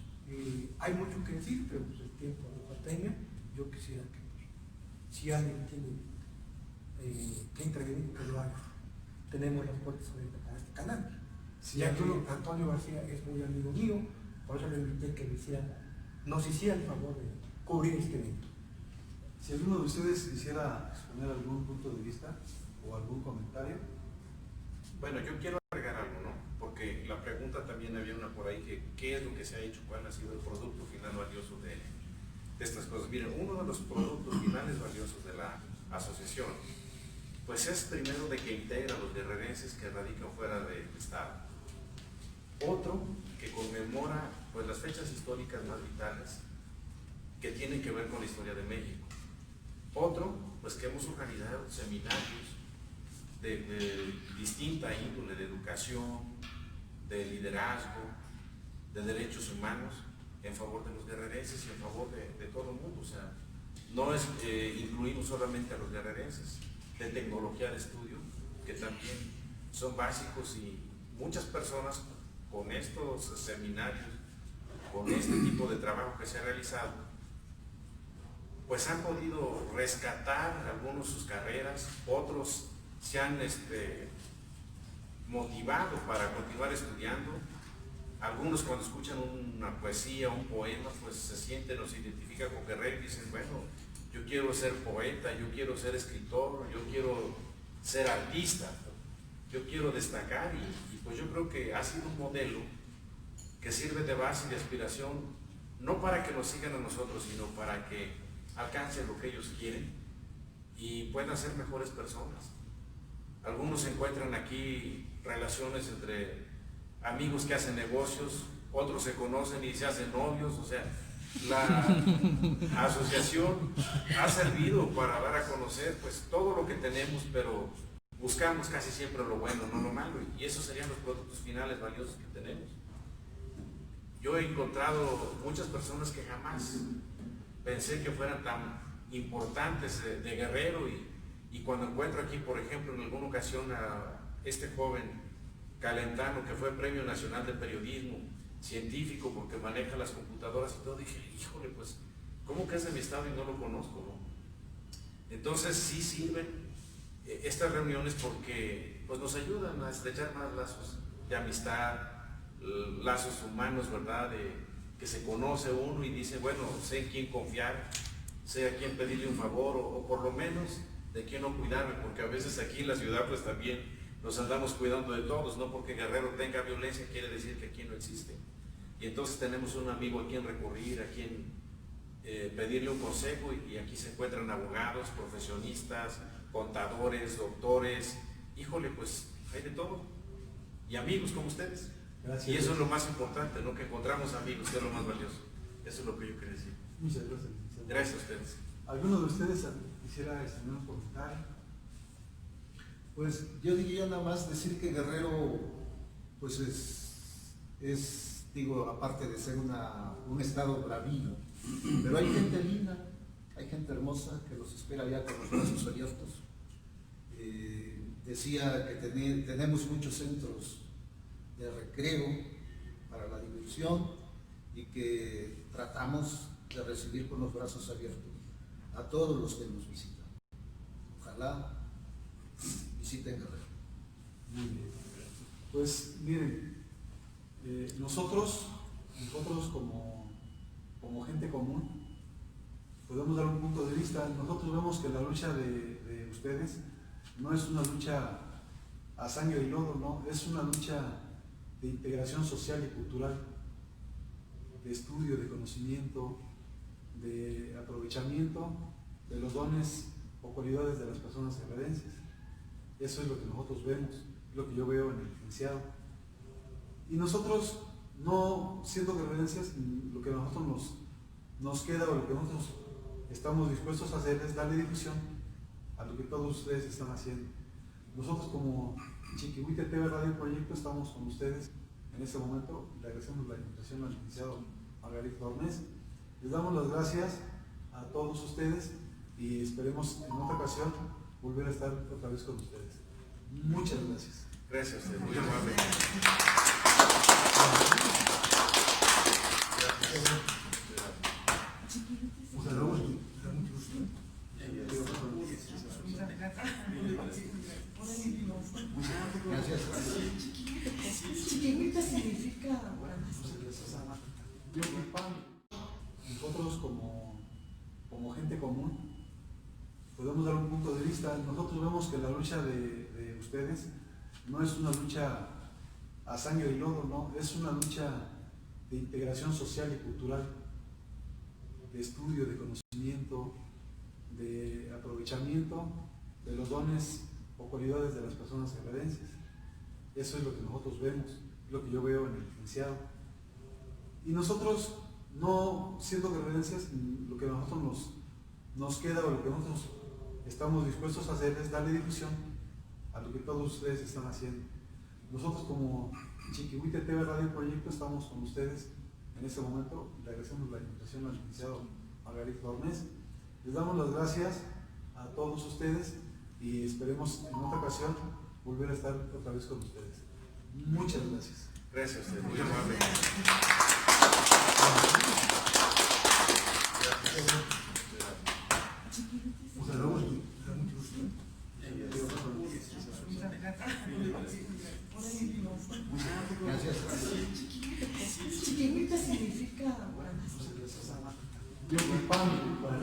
hay mucho que decir, pero pues el tiempo nos apremia. Yo quisiera que si alguien tiene que intervenir, que lo haga. Tenemos las puertas abiertas a este canal. Si Antonio García es muy amigo mío, por eso le invité que nos hiciera el favor de cubrir este evento. Si alguno de ustedes quisiera exponer algún punto de vista o algún comentario. Bueno, yo quiero agregar algo, ¿no? Porque la pregunta también había una por ahí que ¿qué es lo que se ha hecho? ¿Cuál ha sido el producto final valioso estas cosas. Miren, uno de los productos finales valiosos de la asociación, pues es primero de que integra a los guerrerenses que radican fuera del Estado. Otro, que conmemora pues las fechas históricas más vitales que tienen que ver con la historia de México. Otro, pues que hemos organizado seminarios de distinta índole, de educación, de liderazgo, de derechos humanos, en favor de los guerrerenses y en favor de todo el mundo. O sea, no es, incluimos solamente a los guerrerenses, de tecnología de estudio, que también son básicos, y muchas personas con estos seminarios, con este tipo de trabajo que se ha realizado, pues han podido rescatar algunos sus carreras, otros se han motivado para continuar estudiando. Algunos cuando escuchan una poesía, un poema, pues se sienten o se identifican con Guerrero y dicen, bueno, yo quiero ser poeta, yo quiero ser escritor, yo quiero ser artista, yo quiero destacar, y pues yo creo que ha sido un modelo que sirve de base y de aspiración, no para que nos sigan a nosotros, sino para que alcancen lo que ellos quieren y puedan ser mejores personas. Algunos encuentran aquí relaciones entre amigos que hacen negocios, otros se conocen y se hacen novios. O sea, la asociación ha servido para dar a conocer pues todo lo que tenemos, pero buscamos casi siempre lo bueno, no lo malo, y esos serían los productos finales valiosos que tenemos. Yo he encontrado muchas personas que jamás pensé que fueran tan importantes de Guerrero, y cuando encuentro aquí, por ejemplo, en alguna ocasión a este joven Calentano, que fue Premio Nacional de Periodismo científico porque maneja las computadoras y todo, dije, híjole, pues, ¿cómo que es de mi estado y no lo conozco, no? Entonces sí sirven estas reuniones porque pues, nos ayudan a estrechar más lazos de amistad, lazos humanos, ¿verdad? Que se conoce uno y dice, bueno, sé en quién confiar, sé a quién pedirle un favor, o por lo menos de quién no cuidarme, porque a veces aquí en la ciudad pues también nos andamos cuidando de todos, no porque Guerrero tenga violencia quiere decir que aquí no existe. Y entonces tenemos un amigo a quien recurrir, a quien pedirle un consejo, y aquí se encuentran abogados, profesionistas, contadores, doctores, híjole, pues hay de todo, y amigos como ustedes. Gracias. Y eso es lo más importante, ¿no? Que encontramos amigos, que es lo más valioso. Eso es lo que yo quería decir. Muchas gracias, licenciado. Gracias a ustedes. ¿Alguno de ustedes quisiera extender un comentario? Pues yo diría nada más decir que Guerrero, pues digo, aparte de ser un estado bravío, pero hay gente linda, hay gente hermosa que los espera ya con los brazos abiertos. Decía que tenemos muchos centros de recreo para la diversión y que tratamos de recibir con los brazos abiertos a todos los que nos visitan. Ojalá visiten Guerrero. Muy bien. Pues miren, nosotros como gente común podemos dar un punto de vista. Nosotros vemos que la lucha de ustedes no es una lucha a sangre y lodo, no, es una lucha de integración social y cultural, de estudio, de conocimiento, de aprovechamiento de los dones o cualidades de las personas guerrerenses. Eso es lo que nosotros vemos, lo que yo veo en el licenciado. Y nosotros, no siendo guerrerenses, lo que a nosotros nos queda, o lo que nosotros estamos dispuestos a hacer, es darle difusión a lo que todos ustedes están haciendo. Nosotros como Chiquihuite TV Radio Proyecto estamos con ustedes en este momento. Le agradecemos la invitación al licenciado Margarito Tormes. Les damos las gracias a todos ustedes y esperemos en otra ocasión volver a estar otra vez con ustedes. Muchas gracias. Gracias a usted, muy amable. Gracias. Chiquihuita significa Nosotros como gente común podemos dar un punto de vista. Nosotros vemos que la lucha de ustedes no es una lucha a sangre y lodo, no, es una lucha de integración social y cultural, de estudio, de conocimiento, de aprovechamiento de los dones o cualidades de las personas guerrerenses. Eso es lo que nosotros vemos, lo que yo veo en el licenciado. Y nosotros, no siendo guerrerenses, lo que a nosotros nos queda o lo que nosotros estamos dispuestos a hacer es darle difusión a lo que todos ustedes están haciendo. Nosotros como Chiquihuite TV Radio Proyecto estamos con ustedes en este momento. Le agradecemos la invitación al licenciado Margarito Ornés. Les damos las gracias a todos ustedes y esperemos en otra ocasión volver a estar otra vez con ustedes. Muchas gracias. Gracias a usted, muy amable. Gracias. Chiquitita significa... Yo mi pan para